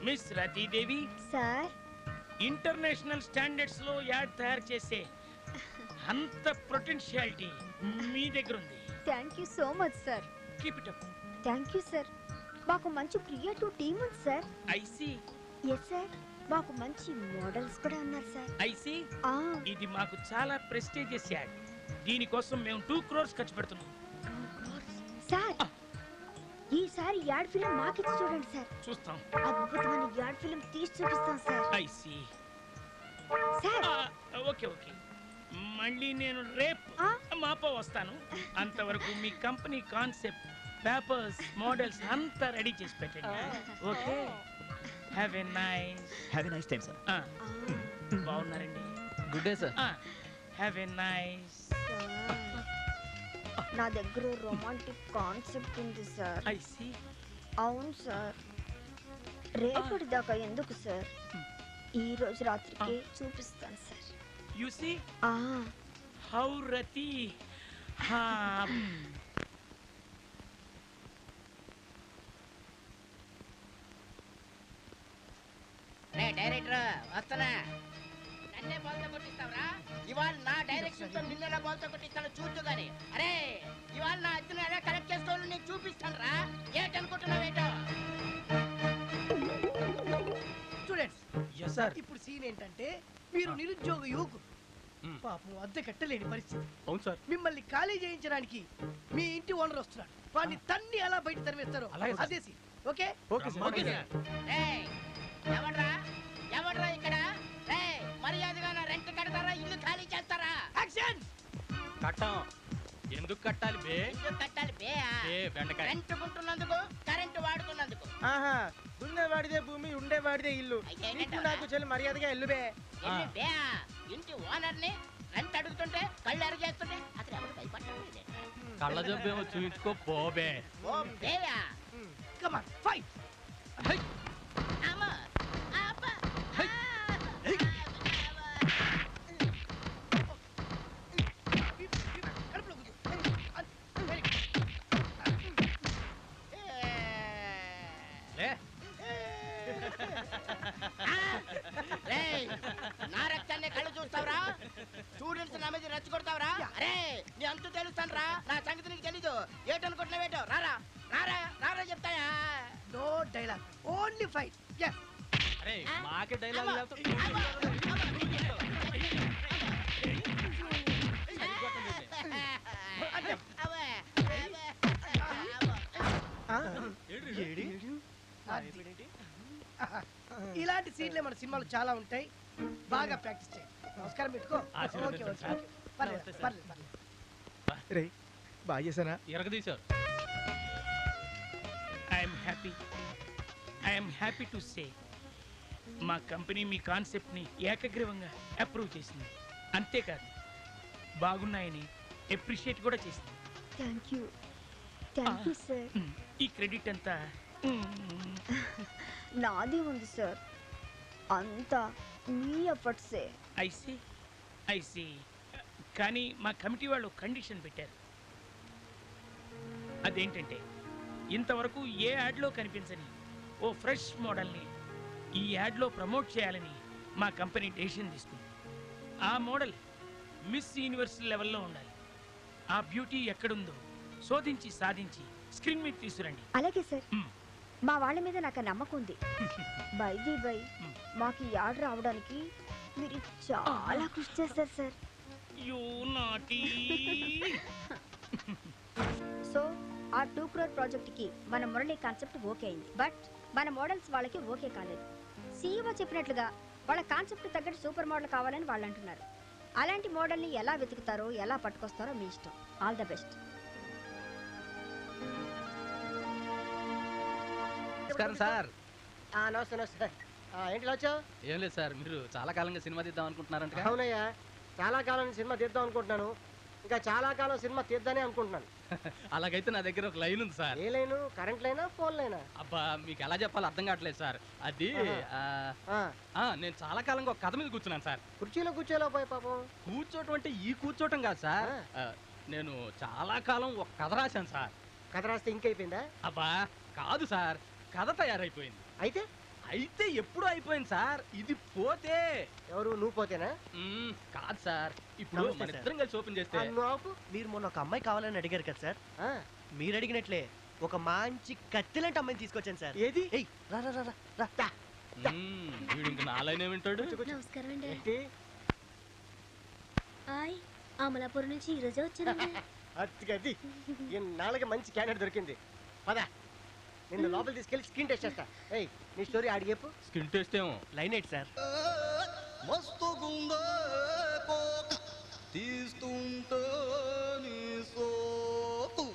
Miss Rati Devi. Sir. International standards లో ad తయారు చేసే అంత potentiality మీ దగ్గర ఉంది. Thank you so much sir. Keep it up. Thank you sir. మాకు మంచి creative team ఉంది sir. I see. Yes sir. మాకు మంచి మోడల్స్ కూడా ఉన్నారు సార్. I see. ఇది మాకు చాలా ప్రెస్టీజియస్ యాడ్. దీనికోసం మేము 2 crores ఖర్చు పెడుతున్నాం. సార్ ఈసారి యాడ్ ఫిల్మ్ మాకిచ్చి చూడండి సార్. చూస్తాం. అద్భుతమైన యాడ్ ఫిల్మ్ తీసి చూపిస్తాం sir. I see. Sir okay okay. మళ్ళీ నేను రేపు మాపో వస్తాను. అంతవరకు మీ కంపెనీ కాన్సెప్ట్, పేపర్స్, మోడల్స్ అంతా రెడీ చేసి పెట్టండి. Okay. Have a nice time sir. బాగున్నారండి. Good day sir. Have a nice నా దగ్గర రొమాంటిక్ కాన్సెప్ట్ ఉంది సార్. I see. అవును సార్. రేపటి దాకా ఎందుకు సార్, ఈ రోజు రాత్రికి చూపిస్తాను sir. You see how Rati. Director వస్తానా? నన్నే బాల్తో కొట్టిస్తావురా? ఇవాళ నా డైరెక్షన్ తో నిన్నెలా బాల్తో కొట్టిస్తాను చూద్దు గాని. అరే ఇవాళ నా అద్దెను ఎలా కరెక్ట్ చేసుకోవాలో నీకు చూపిస్తాను రా. ఏంటనుకుంటున్నావేటో? స్టూడెంట్స్ ఇప్పుడు సీన్ ఏంటంటే, మీరు నిరుద్యోగ యువకులు, పాపం అద్దె కట్టలేని పరిస్థితి. అవును సార్. మిమ్మల్ని ఖాళీ చేయించడానికి మీ ఇంటి ఓనర్ వస్తున్నాడు. వాడిని తన్ని ఎలా బయట తరివేస్తారో అదే సీన్. Okay okay sir. ఎవడ్రా ఎవడ్రా ఇక్కడ? మర్యాదగా నా రెంట్ కడతారా, ఇల్లు ఖాళీ చేస్తారా? యాక్షన్. కట్టం. ఎందుకు కట్టాలి బే? ఎందుకు కట్టాలి బే? బెండకాయ. రెంట్ కొంటున్నందుకు, కరెంట్ వాడుతున్నందుకు. ఆహా, దున్నేవాడిదే భూమి, ఉండేవాడిదే ఇల్లు. నీకు నాకు చెల్లి మర్యాదగా ఇల్లు బే. ఇంటి ఓనర్ ని రెంట్ అడుగుతుంటే కళ్ళు అరిగేస్తుంటే అతను ఎవరు భయపడ్డాడు? కళ్ళ జబ్బేమో చూయించుకో పోబే. ఓ బేయా. Come on fight. అమ్మా అబ్బా. నా రక్తాన్ని కళ్ళు చూస్తావురా? స్టూడెంట్స్ నా మీద రెచ్చగొడతావురా? అరే నీ అంతు తెలుస్తాను రా. నా సంగతి నీకు తెలీదు. ఏటనుకుంటున్నావేటో? రారా రారా రారా చెప్తాయా? No dialogue, only fight. yes. అరే మాకే డైలాగ్ ఇలాంటి సీన్లే మన సినిమాలు చాలా ఉంటాయి. బాగా ప్రాక్టీస్ చేయండి. నమస్కారం పెట్టుకో. Okay okay. పర్లేదు పర్లేదు. రే బాగా చేసానా? ఎరగదీశారు. ఐఎమ్ హ్యాపీ టు సే మా కంపెనీ మీ కాన్సెప్ట్ని ఏకగ్రీవంగా అప్రూవ్ చేసింది. అంతేకాదు బాగున్నాయని అప్రిషియేట్ కూడా చేసింది. Thank you sir. ఈ క్రెడిట్ అంతా నాదే ఉంది సార్, అంతా మీ ఎఫర్ట్సే. I see. కానీ మా కమిటీ వాళ్ళు కండిషన్ పెట్టారు. అదేంటంటే ఇంతవరకు ఏ యాడ్లో కనిపించని ఓ ఫ్రెష్ మోడల్ని ఈ యాడ్లో ప్రమోట్ చేయాలని మా కంపెనీ డెసిషన్ తీసుకుంది. ఆ మోడల్ మిస్ యూనివర్స్ లెవెల్లో ఉండాలి. ఆ బ్యూటీ ఎక్కడుందో శోధించి సాధించి స్క్రీన్ మీద తీసుకురండి. అలాగే సార్, మా వాళ్ళ మీద నాకు నమ్మకం ఉంది. బై మాకు ఈ ఆర్డర్ రావడానికి మీరు చాలా కృషి చేస్తారు సార్. సో ఆ 2 crore ప్రాజెక్ట్కి మన మురళి కాన్సెప్ట్ ఓకే అయింది. బట్ మన మోడల్స్ వాళ్ళకి ఓకే కాలేదు. సీఈఓ చెప్పినట్లుగా వాళ్ళ కాన్సెప్ట్ తగ్గట్టు సూపర్ మోడల్ కావాలని వాళ్ళు అంటున్నారు. అలాంటి మోడల్ని ఎలా వెతుకుతారో ఎలా పట్టుకొస్తారో మీ ఇష్టం. All the best. నమస్కారం సార్. నమస్తే నమస్తే. ఏంటి వచ్చావు? ఏం లేదు సార్, మీరు చాలా కాలంగా సినిమా తీద్దాం అనుకుంటున్నారంట. అవునయ్యా, చాలా కాలం సినిమా తీద్దాం అనుకుంటున్నాను. ఇంకా చాలా కాలం సినిమా తీద్దానే అనుకుంటున్నాను. అలాగైతే నా దగ్గర ఒక లైన్ ఉంది సార్. ఏ లైను? కరెంట్ లైనా ఫోన్ లైనా? అబ్బా మీకు ఎలా చెప్పాలో అర్థం కావట్లేదు సార్. అది నేను చాలా కాలంగా ఒక కథ మీద కూర్చున్నాను సార్. కుర్చీలో కూర్చోలో పోయి పాపం. కూర్చోటం అంటే ఈ కూర్చోటం కాదు సార్. నేను చాలా కాలం ఒక కథ రాశాను సార్. కథ రాస్తే ఇంకైపోయిందా? అబ్బా కాదు సార్, కథ తయారైపోయింది. అయితే ఎప్పుడు అయిపోయింది సార్. ఇది పోతే ఎవరు? నువ్వు పోతేనా? కాదు సార్, ఇప్పుడు మన ఇద్దరం కలిసి ఓపెన్ చేస్తే. మీరు మొన్న ఒక అమ్మాయి కావాలని అడిగారు కదా సార్, మీరు అడిగినట్లే ఒక మంచి కత్తిలాంటి అమ్మాయిని తీసుకొచ్చాను సార్. ఏది? రా రా రా రా. వీడు ఇంకా నాలైన వింటాడు. నమస్కారం అండి. అమలాపురం నుంచి ఈ రోజే వచ్చానండి. అది నాలుగు మంచి క్యాండిడేట్ దొరికింది. పదా నిన్ను లోపల తీసుకెళ్ళి స్కిన్ టెస్ట్ చేస్తా. నీ స్టోరీ ఆడి చెప్పు. స్కిన్ టెస్ట్ ఏమో లైన్ ఎయిట్ సార్. మస్తు గుండే పోక తీస్తుంటే నీ సోపు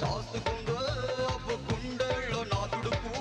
చాస్తుకుందో అప్పు గుండెల్లో నా తుడుపు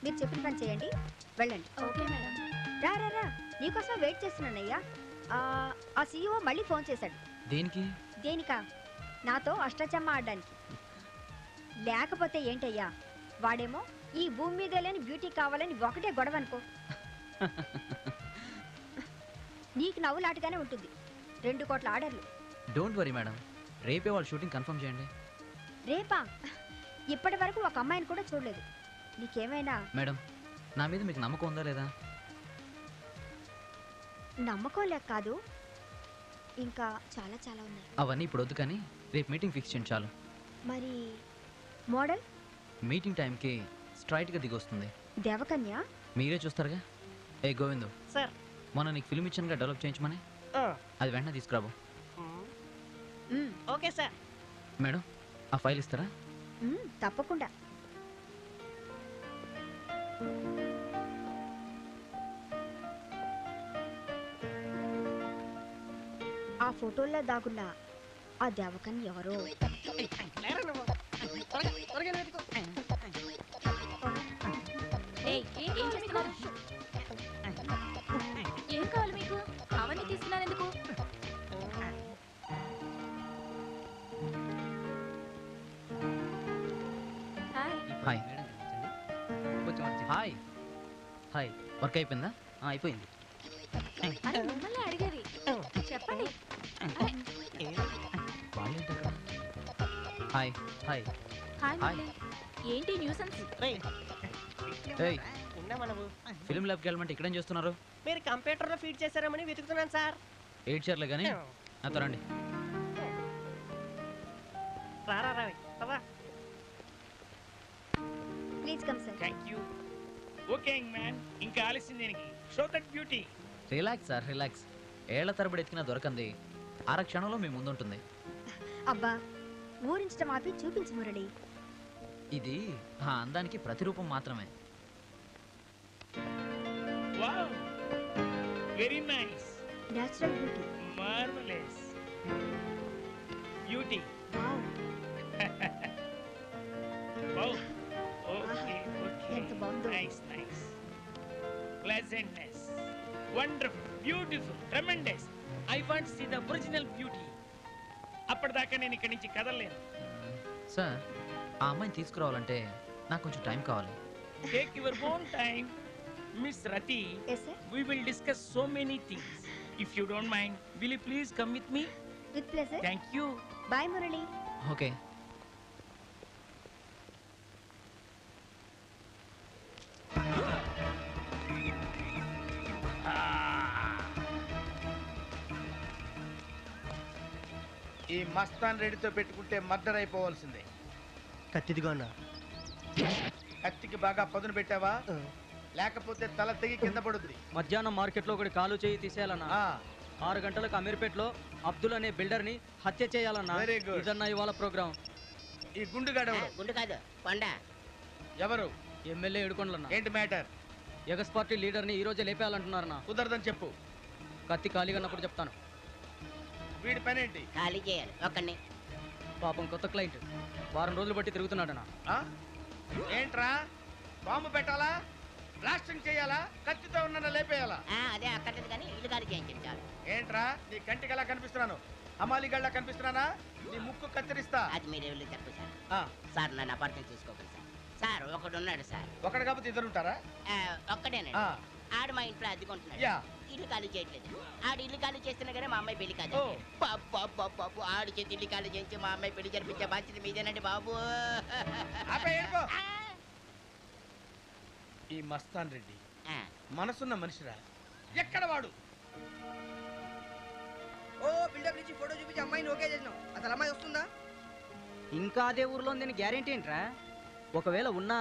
మీరు చెప్పిన పని చేయండి, వెళ్ళండి. Okay madam. రా రా రా, నీకోసం వెయిట్ చేస్తున్నానయ్యా. ఆ సీఈఓ మళ్ళీ ఫోన్ చేశాడు. దేనికి? దేనికా? నాతో అష్టచమ్మ ఆడడానికి. లేకపోతే ఏంటయ్యా, వాడేమో ఈ భూమి మీద లేని బ్యూటీ కావాలని ఒకటే గొడవ అనుకో. నీకు నవ్వులాటగానే ఉంటుంది. 2 కోట్ల ఆర్డర్లు. డోంట్ వరీ మేడం, రేపే వాళ్ళు షూటింగ్ కన్ఫర్మ్ చేయండి. రేపా? ఇప్పటి వరకు ఒక అమ్మాయిని కూడా చూడలేదు. నీకేమైనా మేడం, నా మీద మీకు నమ్మకం ఉందా లేదా? నమ్మకం లేక కాదు, ఇంకా చాలా చాలా ఉన్నాయి. అవన్నీ ఇప్పుడు వద్దు, కానీ రేపు మీటింగ్ ఫిక్స్ చేయండి చాలు. మరి మోడల్? మీటింగ్ టైంకి స్ట్రైట్గా దిగొస్తుంది. దేవకన్య? మీరే చూస్తారుగా. ఏ గోవిందు సార్, మొన్న నీకు ఫిల్మ్ ఇచ్చానుగా డెవలప్ చేయించమని, అది వెంటనే తీసుకురాబో. Okay sir. మేడం, ఆ ఫైల్ ఇస్తారా? తప్పకుండా. ఆ ఫోటోల్లో దాగున్న ఆ దేవకన్ ఎవరో. ఏం కావాలి మీకు? అవన్నీ తీసుకున్నాను ఎందుకు? హాయ్ హాయ్ హాయ్, వర్క్ అయిపోయిందా? అయిపోయింది. అరే మిమ్మల్ని అడిగేది, చెప్పండి. Hi hi hi hi. Murali. ఏంటి న్యూసెన్స్? ఏయ్, ఉన్నామా నువ్వు? ఫిల్మ్ ల్యాబ్కి వెళ్ళమంటే ఇక్కడేం చేస్తున్నారు? మీరు కంప్యూటర్లో ఫీడ్ చేశారమని వెతుకుతున్నాను సార్. ఏడ్చారులే కానీ నాతో రండి. రారా రా పదా. Please come sir. Thank you. Okay man, ఇంకా ఆలస్యం దేనికి? Show that beauty. Relax sir, relax. ఏళ్ల తరబడి ఎత్తికినా దొరకంది అర క్షణంలో మీ ముందుంటుంది. అబ్బా, ఊరించడం ఆపి చూపించు మురళి. ఇది ఆ అందానికి ప్రతిరూపం మాత్రమే. Wow, very nice. Natural beauty. Marvellous beauty. Wow. Wow. Okay okay. ఎంత బాగుందో. Nice nice. Pleasantness. Wonderful, beautiful, tremendous. I want see the original beauty. అప్పటిదాకా నేను ఇక్కడి నుంచి కదలలేను. సార్, ఆ అమ్మాయిని తీసుకురావాలంటే నాకు కొంచెం టైం కావాలి. Take your own time. Miss Rati, we will discuss so many things. If you don't mind, will you please come with me? With pleasure. Thank you. Bye Murali. Okay. ఈ మస్తాన్ రెడ్డితో పెట్టుకుంటే మర్డర్ అయిపోవాల్సిందే. కత్తిదిగో అన్న. కత్తికి బాగా పదును పెట్టావా? లేకపోతే తల తెగి కింద పడుద్ది. మధ్యాహ్నం మార్కెట్లో ఒకటి కాలు చేయి తీసేయాలన్నా. 6 గంటలకు అమీర్పేటలో అబ్దుల్ అనే బిల్డర్ ని హత్య చేయాలన్నా. Very good. ఇదన్నా ఇవాళ ప్రోగ్రామ్. ఈ గుండుగాడు గుండు కాదు, కొండ. ఎవరు? ఎమ్మెల్యే ఏడుకొండలన్నా. ఏంటి మ్యాటర్? ఎగస్ పార్టీ లీడర్ని ఈ రోజే లేపేయాలంటున్నారన్నా. కుదరదని చెప్పు. కత్తి ఖాళీగా ఉన్నప్పుడు చెప్తాను. వీడి పని ఏంటి? ఖాళీ చేయాలి ఒక్కడిని. పాపం కొత్త క్లయింట్ వారం రోజులు బట్టి తిరుగుతున్నాడనా. ఏంట్రా బాంబు పెట్టాలా, బ్లాస్టింగ్ చేయాలా, కత్తితో ఉన్న లేపేయాలా? అదే అక్కర్లేదు కానీ ఇల్లు ఖాళీ చేయించండి చాలు. ఏంట్రా నీ కంటికి ఎలా కనిపిస్తున్నాను? అమాలిగళ్ళ కనిపిస్తున్నానా? నీ ముక్కు కత్తిరిస్తా. అది మీరు ఎవరు చెప్పు సార్. సార్ నన్ను అపార్థం చేసుకోకండి సార్. సార్ ఒకడు ఉన్నాడు సార్. ఒకడు కాకపోతే ఇద్దరు ఉంటారా? ఒక్కడేనండి. ఆడు మా ఇంట్లో అద్దెకుంటున్నాడు. ఇల్లు ఖాళీ చేయట్లేదు. ఆడు ఇల్లు ఖాళీ చేస్తున్నా కానీ మా అమ్మాయి పెళ్లి కాదు. బాబు ఆడు చేతి ఇల్లు ఖాళీ చేయించి మా అమ్మాయి పెళ్లి జరిపించే బాధ్యత మీదేనండి బాబు. ఈ మస్తాన్ రెడ్డి మనసున్న మనిషిరా. ఎక్కడ వాడు? ఓ బిల్డప్ నుంచి ఫోటో చూపించి అమ్మాయిని ఓకే చేసినాం. అసలు అమ్మాయి వస్తుందా? ఇంకా అదే ఊర్లో ఉందని గ్యారెంటీ ఏంట్రా? ఒకవేళ ఉన్నా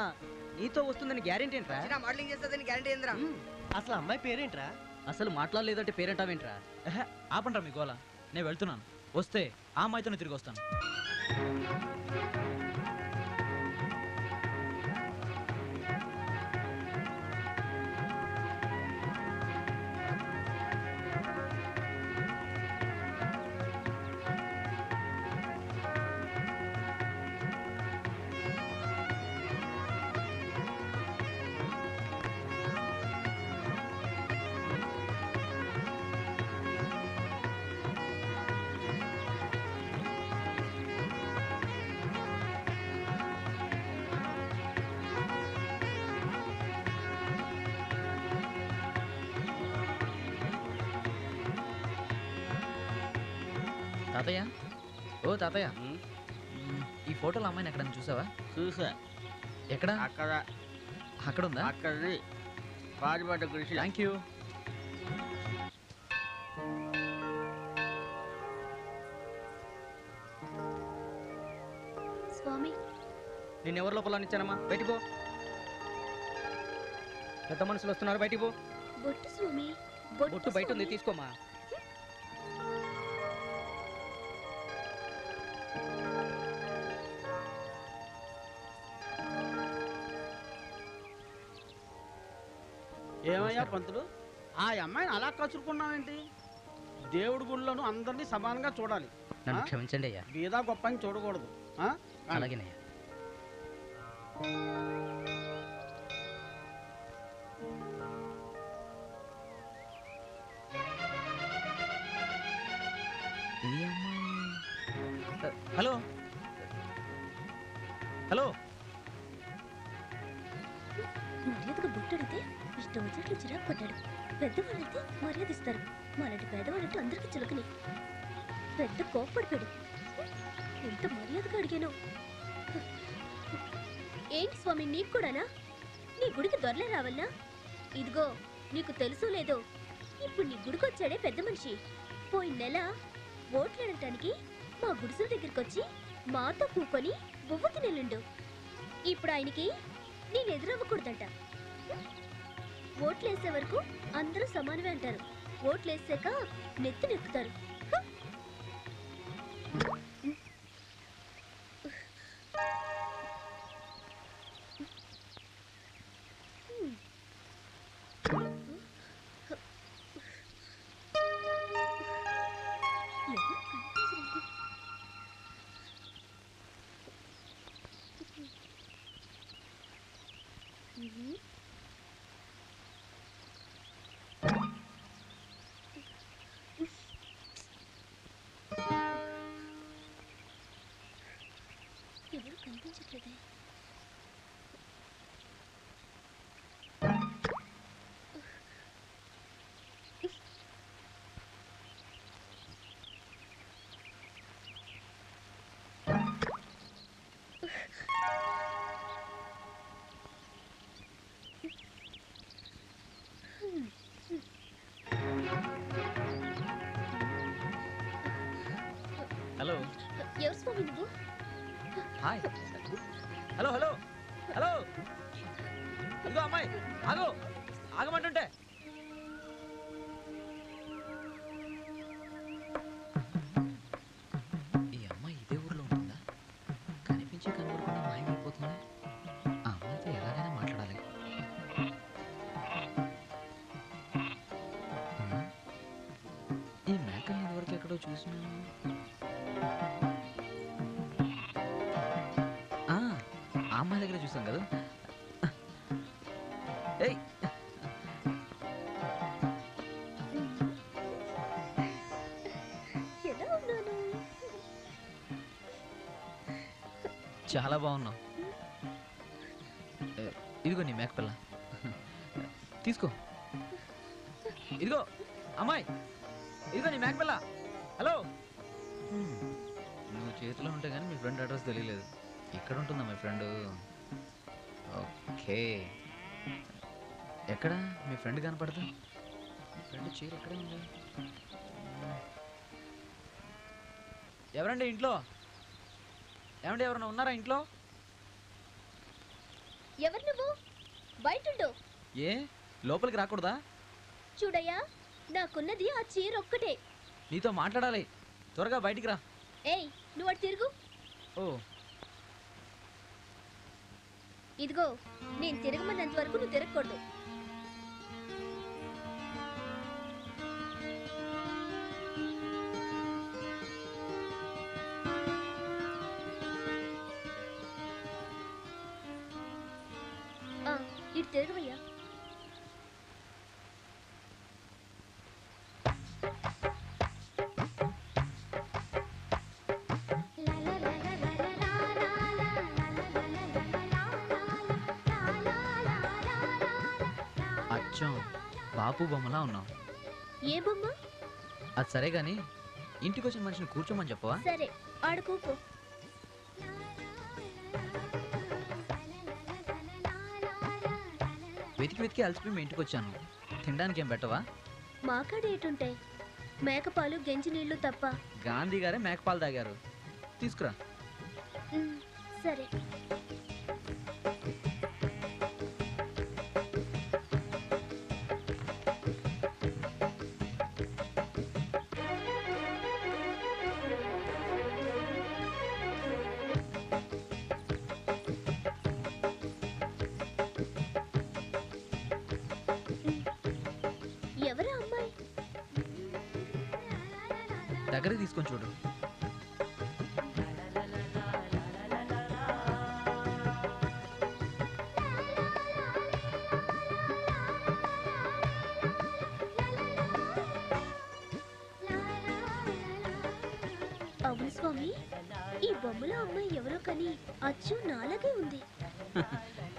నీతో వస్తుందని గ్యారెంటీ ఏంట్రా? మోడలింగ్ చేస్తుందని గ్యారెంటీ ఏంద్రా? అసలు అమ్మాయి పేరేంట్రా? అసలు మాట్లాడలేదంటే పేరెంటావేంట్రా? ఆపండ్రా మీ గోల. నేను వెళ్తున్నాను. వస్తే ఆ అమ్మాయితోనే తిరిగి వస్తాను. తాతయ్య, ఓ తాతయ్య, ఈ ఫోటోలో అమ్మాయిని ఎక్కడన్నా చూసావా? చూసా. ఎక్కడ? అక్కడ. అక్కడ ఉందా? అక్కడది. రాజబాట గురించి. Thank you. స్వామి నిన్నెవరి లోపల ఇచ్చానమ్మా? బయటికి పో. పెద్ద మనుషులు వస్తున్నారు, బయటికి పో. బొట్టు స్వామి. బొట్టు బయట ఉంది, తీసుకోమా. ఏమయ్యా పంతులు, ఆ అమ్మాయిని అలా కసురుకున్నావేంటి? దేవుడి గుళ్ళను అందరినీ సమానంగా చూడాలి. నన్ను క్షమించండి అయ్యా. బీదా గొప్ప అని చూడకూడదు. అలాగేనయ్యా. ఈ అమ్మాయి. Hello hello. మర్యాదగా బొట్టడితే ఇష్టం వచ్చినట్లు చిరాకు పడ్డాడు. పెద్దవాళ్ళైతే మర్యాద ఇస్తారు. మాలాంటి పేదవాళ్ళంటే అందరికీ చిలకని. పెద్ద కోప్పడిపోయాడు. ఎంత మర్యాదగా అడిగాను. ఏంటి స్వామి, నీకు కూడానా? నీ గుడికి దొరలే రావాలా? ఇదిగో నీకు తెలుసో లేదో, ఇప్పుడు నీ గుడికి వచ్చాడే పెద్ద మనిషి. పోయిన నెల ఓట్లు అడగటానికి మా గుడిసెల దగ్గరికి వచ్చి మాతో కూకొని బొవ్వు తినేలుండు. ఇప్పుడు ఆయనకి నేను ఎదురవ్వకూడదంట. ఓట్లేసే వరకు అందరూ సమానమే అంటారు. ఓట్లేసాక నెత్తి నెక్కుతారు. ఎవరు కనిపించట్లేదే. హలో. ఎవరు స్వామి నువ్వు? హాయ్. Hello hello hello. ఇదిగో అమ్మాయి, ఆగు. ఆగమంటుంటే. ఈ అమ్మాయి ఇదే ఊర్లో ఉంటుందా? కనిపించి కనబడకుండా మాయమైపోతుంది. ఆ అమ్మాయితో ఎలాగైనా మాట్లాడాలి. ఎక్కడో చూసిన ఆ అమ్మాయి దగ్గర చూసాం కదా. ఏయ్ ఎలా ఉన్నాను? చాలా బాగున్నావు. ఇదిగో నీ మేకపిల్ల తీసుకో. ఇదిగో అమ్మాయి, ఇదిగో నీ మేకపిల్ల. హలో, నువ్వు చేతిలో ఉంటే కానీ మీ ఫ్రెండ్ అడ్రస్ తెలియలేదు. ఇక్కడ ఉంటుందా మీ ఫ్రెండ్? ఓకే, ఎక్కడ మీ ఫ్రెండ్ కనపడతా? మీ ఫ్రెండ్ చీర ఎక్కడే ఉంది? ఎవరండి ఇంట్లో? ఏమండి ఎవరన్నా ఉన్నారా ఇంట్లో? ఎవరు నువ్వు? బయటుండు. ఏ లోపలికి రాకూడదా? చూడయ్యా, నాకున్నది ఆ చీర ఒక్కటే. నీతో మాట్లాడాలి, త్వరగా బయటికి రా. ఏయ్, నువ్వు అటు తిరుగు. ఓ, ఇదిగో, నేను తిరగమన్నంత వరకు నువ్వు తిరగకూడదు. ఇటు తిరగవయ్యా. అచ్చం బాపు బొమ్మలా ఉన్నావు. ఏ బొమ్మ? అది సరే గాని ఇంటికి వచ్చిన మనిషిని కూర్చోమని చెప్పవా? సరే, ఆడుకోపో. వెతికి వెతికి అలసిపోయి మీ ఇంటికి వచ్చాను. తినడానికి ఏం పెట్టవా? మాకాడ ఏటుంటాయి? మేకపాలు గెంజి నీళ్లు తప్ప. గాంధీ గారే మేకపాలు తాగారు, తీసుకురా. సరే. ఎవరా అమ్మాయి? దగ్గరికి తీసుకొని చూడు. అవును స్వామి, ఈ బొమ్మలో అమ్మాయి ఎవరో కానీ అచ్చు నాలాగే ఉంది.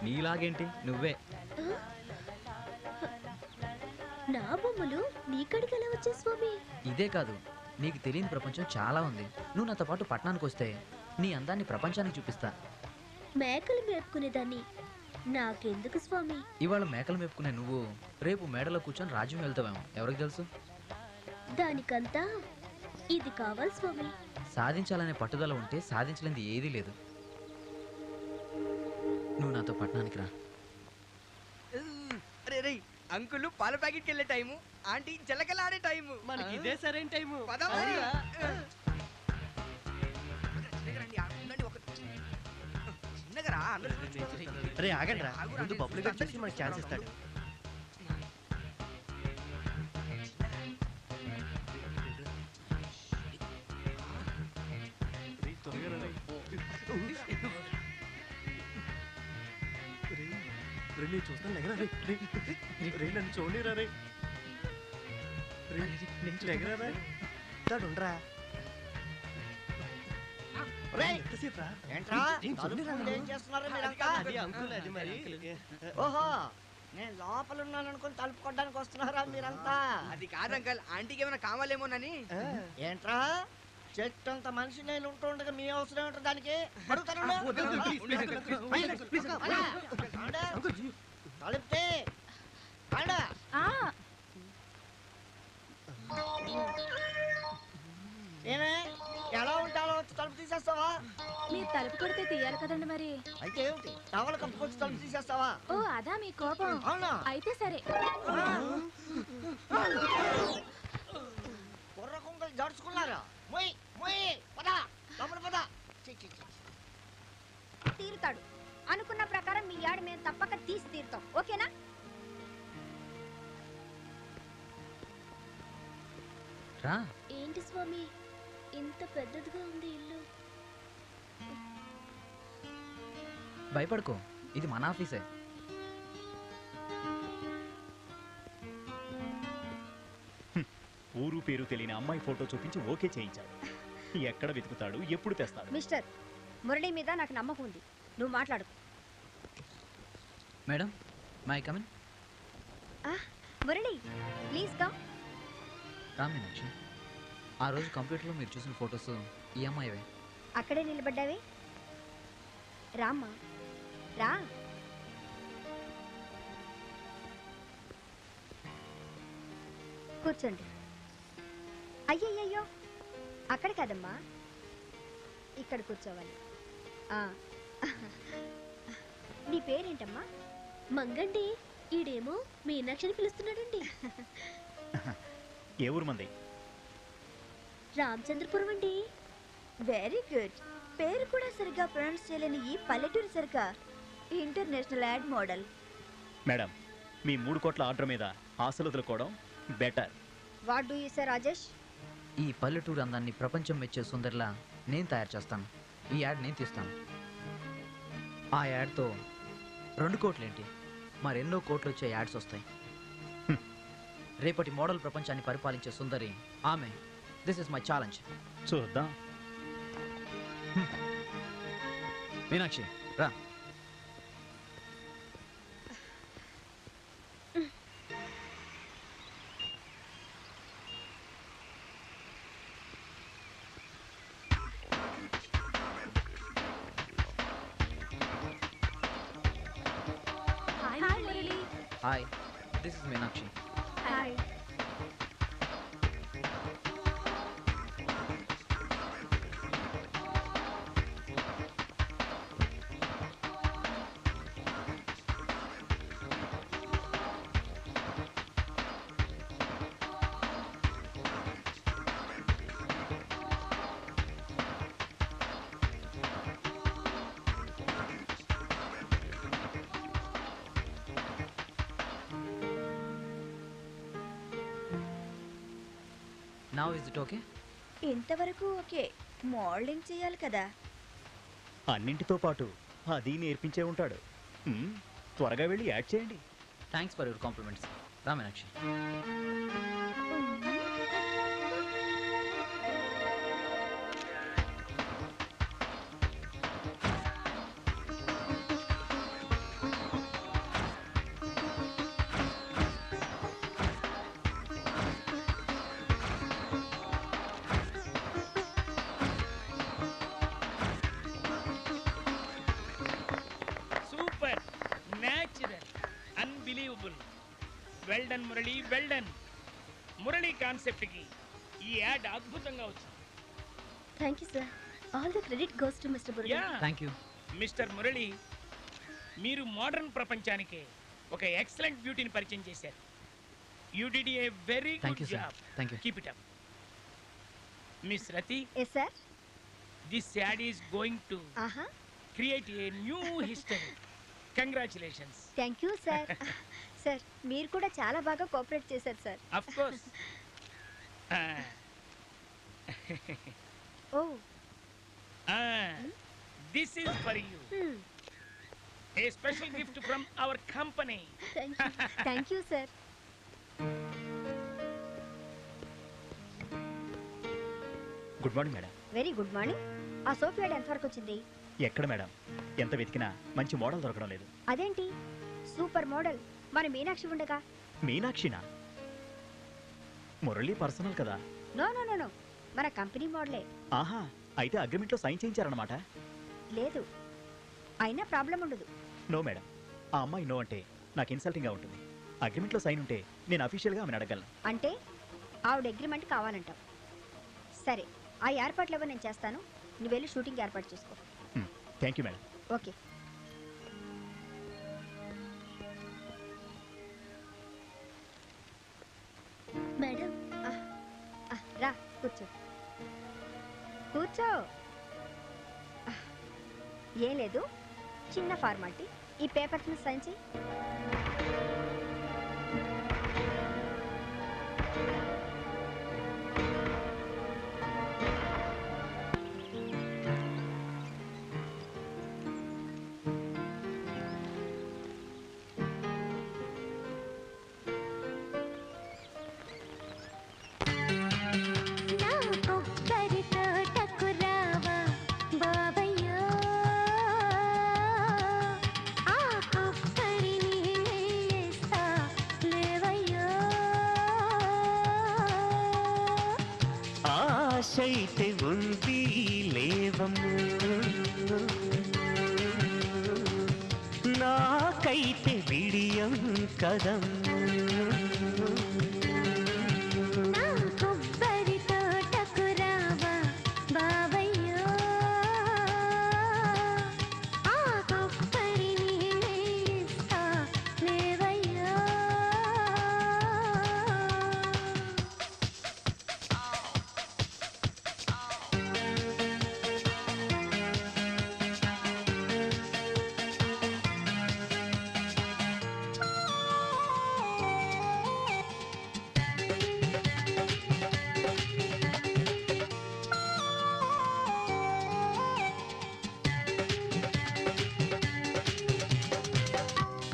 నీలాగేంటి, నువ్వే. నా బొమ్మలు నీకడికి ఎలా వచ్చాయి స్వామి? ఇదే కాదు, నీకు తెలియని ప్రపంచం చాలా ఉంది. నువ్వు నాతో పాటు పట్టణానికి వస్తే నీ అందాన్ని ప్రపంచానికి చూపిస్తా. మేకలు మేపుకునేదాన్ని నాకెందుకు స్వామి? ఇవాళ మేకలు మేపుకునే నువ్వు రేపు మేడలో కూర్చొని రాజ్యం వెళ్తావేమో, ఎవరికి తెలుసు? దానికంతా ఇది కావాలి స్వామి. సాధించాలనే పట్టుదల ఉంటే సాధించలేనిది ఏదీ లేదు. నువ్వు నాతో పట్టణానికి రా. అరే అంకుల్ పాల ప్యాకెట్కి వెళ్ళే టైము, ఆంటీ జలకలాడే టైము. మనకి ఇదే సరైన టైము. అరే ఆగండి రా, ముందు బబ్బులు గారు చూసి మనకి ఛాన్స్ ఇస్తాడు. చూస్తాను ఎగరా రే, నన్ను చూడరా రే, ఎగరా ఉండరా. ఓహో, నేను లోపల ఉన్నాను అనుకుని తలుపు కొట్టడానికి వస్తున్నారా మీరంతా? అది కాదు అంకల్, ఆంటీకి ఏమైనా కావాలేమోనని. ఏంట్రా, చెట్టు అంత మనిషి నేను ఉంటుండగా మీ అవసరం ఏంటో దానికి? తలుపుతే ఏమే, ఎలా ఉంటాలో వచ్చి తలుపు తీసేస్తావా? మీరు తలుపు కొడితే తీయాలి కదండి మరి. అయితే ఏమిటి, టవల్ కప్పుకొచ్చి తలుపు తీసేస్తావా? ఓ అదా మీ కోపం? అవునా? అయితే సరే. కుర్ర కుంకలు జడుచుకున్నారా? మొయ్ మొయ్, పద లోపల పద. తీరుతాడు అనుకున్న ప్రకారం మీ యాడ్ మేము తప్పక తీసి తీరుతాం, ఓకేనా? రా. ఏం ఇదేంటి స్వామి ఇంత పెద్దదిగా ఉంది ఇల్లు? భయపడుకో, ఇది మన ఆఫీసే. ఊరు పేరు తెలియని అమ్మాయి ఫోటో చూపించి ఓకే చేయించాడు. ఎక్కడ వెతుకుతాడు, ఎప్పుడు తెస్తాడు? మిస్టర్, మురళి మీద నాకు నమ్మకం ఉంది, నువ్వు మాట్లాడు. Madam, may come in. Murali, please come. రా మీనాక్షి. ఆ రోజు కంప్యూటర్లో మీరు చూసిన ఫొటోస్ ఈ అమ్మాయివే. అక్కడే నిలబడ్డావే, రామ్మా రా. కూర్చోండి. అయ్యయ్యో, అక్కడ కాదమ్మా, ఇక్కడ కూర్చోవాలి. నీ పేరేంటమ్మా? మంగండి. ఈడేమో మీనాక్షిని పిలుస్తున్నాడండి. ఏ ఊరు మంది? రామచంద్రపురం అండి. Very good. పేరు కూడా సరిగ్గా ప్రొనౌన్స్ చేయలేని ఈ పల్లెటూరు సరిగ్గా ఇంటర్నేషనల్ యాడ్ మోడల్. మేడం, మీ 3 కోట్ల ఆర్డర్ మీద ఆశలు వదులుకోవడం better. What do you say Rajesh? ఈ పల్లెటూరు అందాన్ని ప్రపంచం మెచ్చే సుందర్లా నేను తయారు చేస్తాను. ఈ యాడ్ నేను తీస్తాను. ఆ యాడ్తో 2 కోట్లేంటి, మరెన్నో కోట్లు వచ్చే యాడ్స్ వస్తాయి. రేపటి మోడల్ ప్రపంచాన్ని పరిపాలించే సుందరి ఆమె. This is my challenge. చూద్దాం. మీనాక్షి రా. Hi Murali. Hi, this is Meenakshi. Hi. Now is it okay? ఇంతవరకు ఓకే. మోడలింగ్ చేయాలి కదా. అన్నింటితో పాటు అది నేర్పించే ఉంటాడు. త్వరగా వెళ్ళి యాడ్ చేయండి. Thanks for your compliments. రా Meenakshi. Super, natural, unbelievable. Well done Murali, well done. Murali కాన్సెప్ట్కి ఈ యాడ్ అద్భుతంగా వచ్చింది. Thank you sir. All the credit goes to mister Murali. Thank you. Mister Murali, మీరు మోడర్న్ ప్రపంచానికి ఒక ఎక్సలెంట్ బ్యూటీని పరిచయం చేశారు. You did a very Thank good you, sir. Job. Thank you. Keep it up. Miss Rati, yes sir. This ad is going to ఆహా, create a new history. Congratulations. Thank you sir. Sir, మీరు కూడా చాలా బాగా cooperate చేశారు sir. Of course. Oh, this is for you. A special gift from our company. Thank you sir. Good morning madam. Very good morning. ఆ Sophie ad ఎంతవరకు వచ్చింది? ఎక్కడ madam, ఎంత వెతికినా మంచి మోడల్ దొరకడం లేదు. అదేంటి, సూపర్ మోడల్ మన మీనాక్షి ఉండగా. మీనాక్షినా? మురళి పర్సనల్ కదా. నో నో నో నో, మన కంపెనీ మోడలే. ఆహా, అయితే అగ్రిమెంట్లో సైన్ చేయించారన్నమాట. లేదు, అయినా ప్రాబ్లం ఉండదు. నో మేడం, ఆ అమ్మాయి నో అంటే నాకు ఇన్సల్టింగ్గా ఉంటుంది. అగ్రిమెంట్లో సైన్ ఉంటే నేను అఫీషియల్గా ఆమెను అడగలను. అంటే ఆవిడ అగ్రిమెంట్ కావాలంటాం. సరే, ఆ ఏర్పాట్లు నేను చేస్తాను, నువ్వు వెళ్ళి షూటింగ్ ఏర్పాటు చేసుకో. Thank you madam. Okay. Madam, రా కూర్చో. కూర్చో. ఏం లేదు, చిన్న ఫార్మాలిటీ. ఈ పేపర్స్ మీద సైన్ చేయి. ఆశైతే ఉంది లేవము నాకైతే విడియం కదం నా కొబ్బరి తోటకు రావా బావయ్యో ఆ కొబ్బరి నీళ్ళే ఇస్తా లేవయ్యో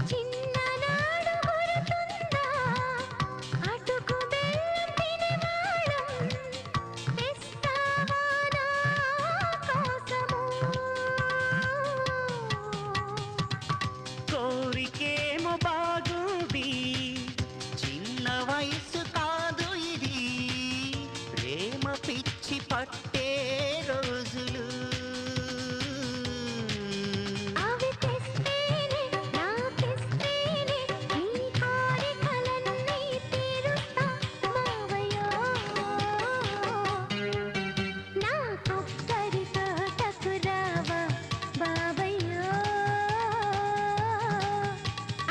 చిన్ననాడు గుర్తుందా అటుకు బెల్లం తినేవాళ్ళం తెస్తావా నా కోసము కోరికేమో బాగుంది చిన్న వయసు కాదు ఇది ప్రేమ పిచ్చి పట్టే రోజులు అవి తెస్తేనే నాకిస్తేనే నీ కోరికలన్నీ తీరుస్తా మావయ్యో నా కొబ్బరి తోటకు రావా బావయ్యో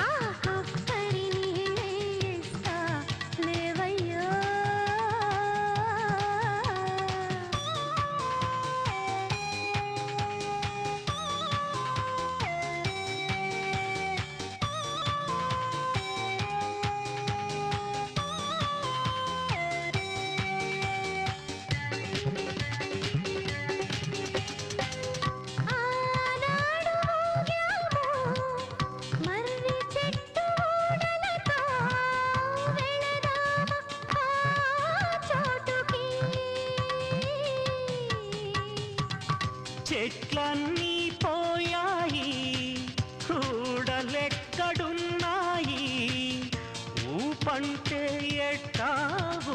ఆ కొబ్బరి నీళ్ళే ఇస్తా లేవయ్యో ఆనాడు ఊగాము మర్రి చెట్టు ఊడలతో వెళదామా ఆ చోటుకి చెట్లన్నీ పోయాయి కూడలెక్కడున్నాయి ఊపంటే ఎట్టా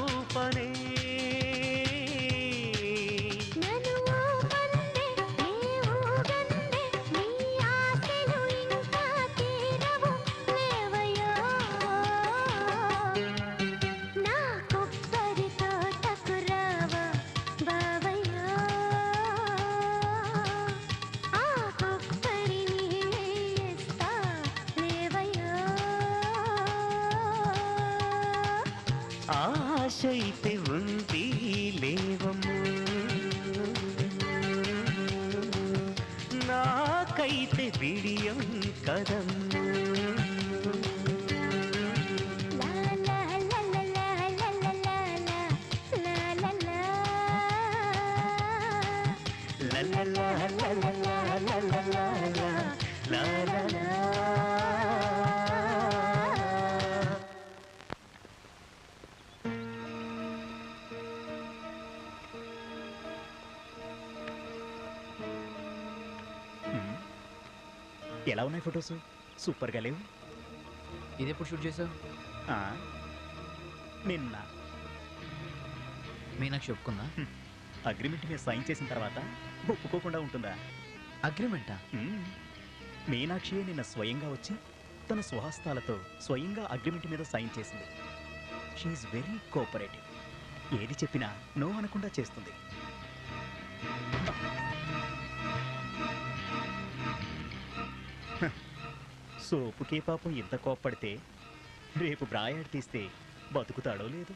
ఊపనే నన్ను ఊగందే నీ ఊగందే నీ ఆశలు ఇంకా తీరవు లేవయ్యో నా కొబ్బరి తోటకు రావా బావయ్యో ఆ కొబ్బరి నీళ్ళే ఇస్తా లేవయ్యో ఆశైతే ఉంది లేవము నాకైతే బిడియం కదం లా లా లా లా లా లా లా లా లా లా ఎలా ఉన్నాయి ఫొటోస్ సూపర్గా లేవు ఇది ఎప్పుడు షూట్ చేసావు నిన్న మీనాక్షి ఒప్పుకుందా అగ్రిమెంట్ మీద సైన్ చేసిన తర్వాత ఒప్పుకోకుండా ఉంటుందా అగ్రిమెంటా మీనాక్షియే నిన్న స్వయంగా వచ్చి తన స్వహస్తాలతో స్వయంగా అగ్రిమెంట్ మీద సైన్ చేసింది షీఈస్ వెరీ కోఆపరేటివ్ ఏది చెప్పినా నో అనకుండా చేస్తుంది సోపుకే పాపం ఇంత కోప్పడితే రేపు బ్రాయాడ్ తీస్తే బతుకుతాడో లేదు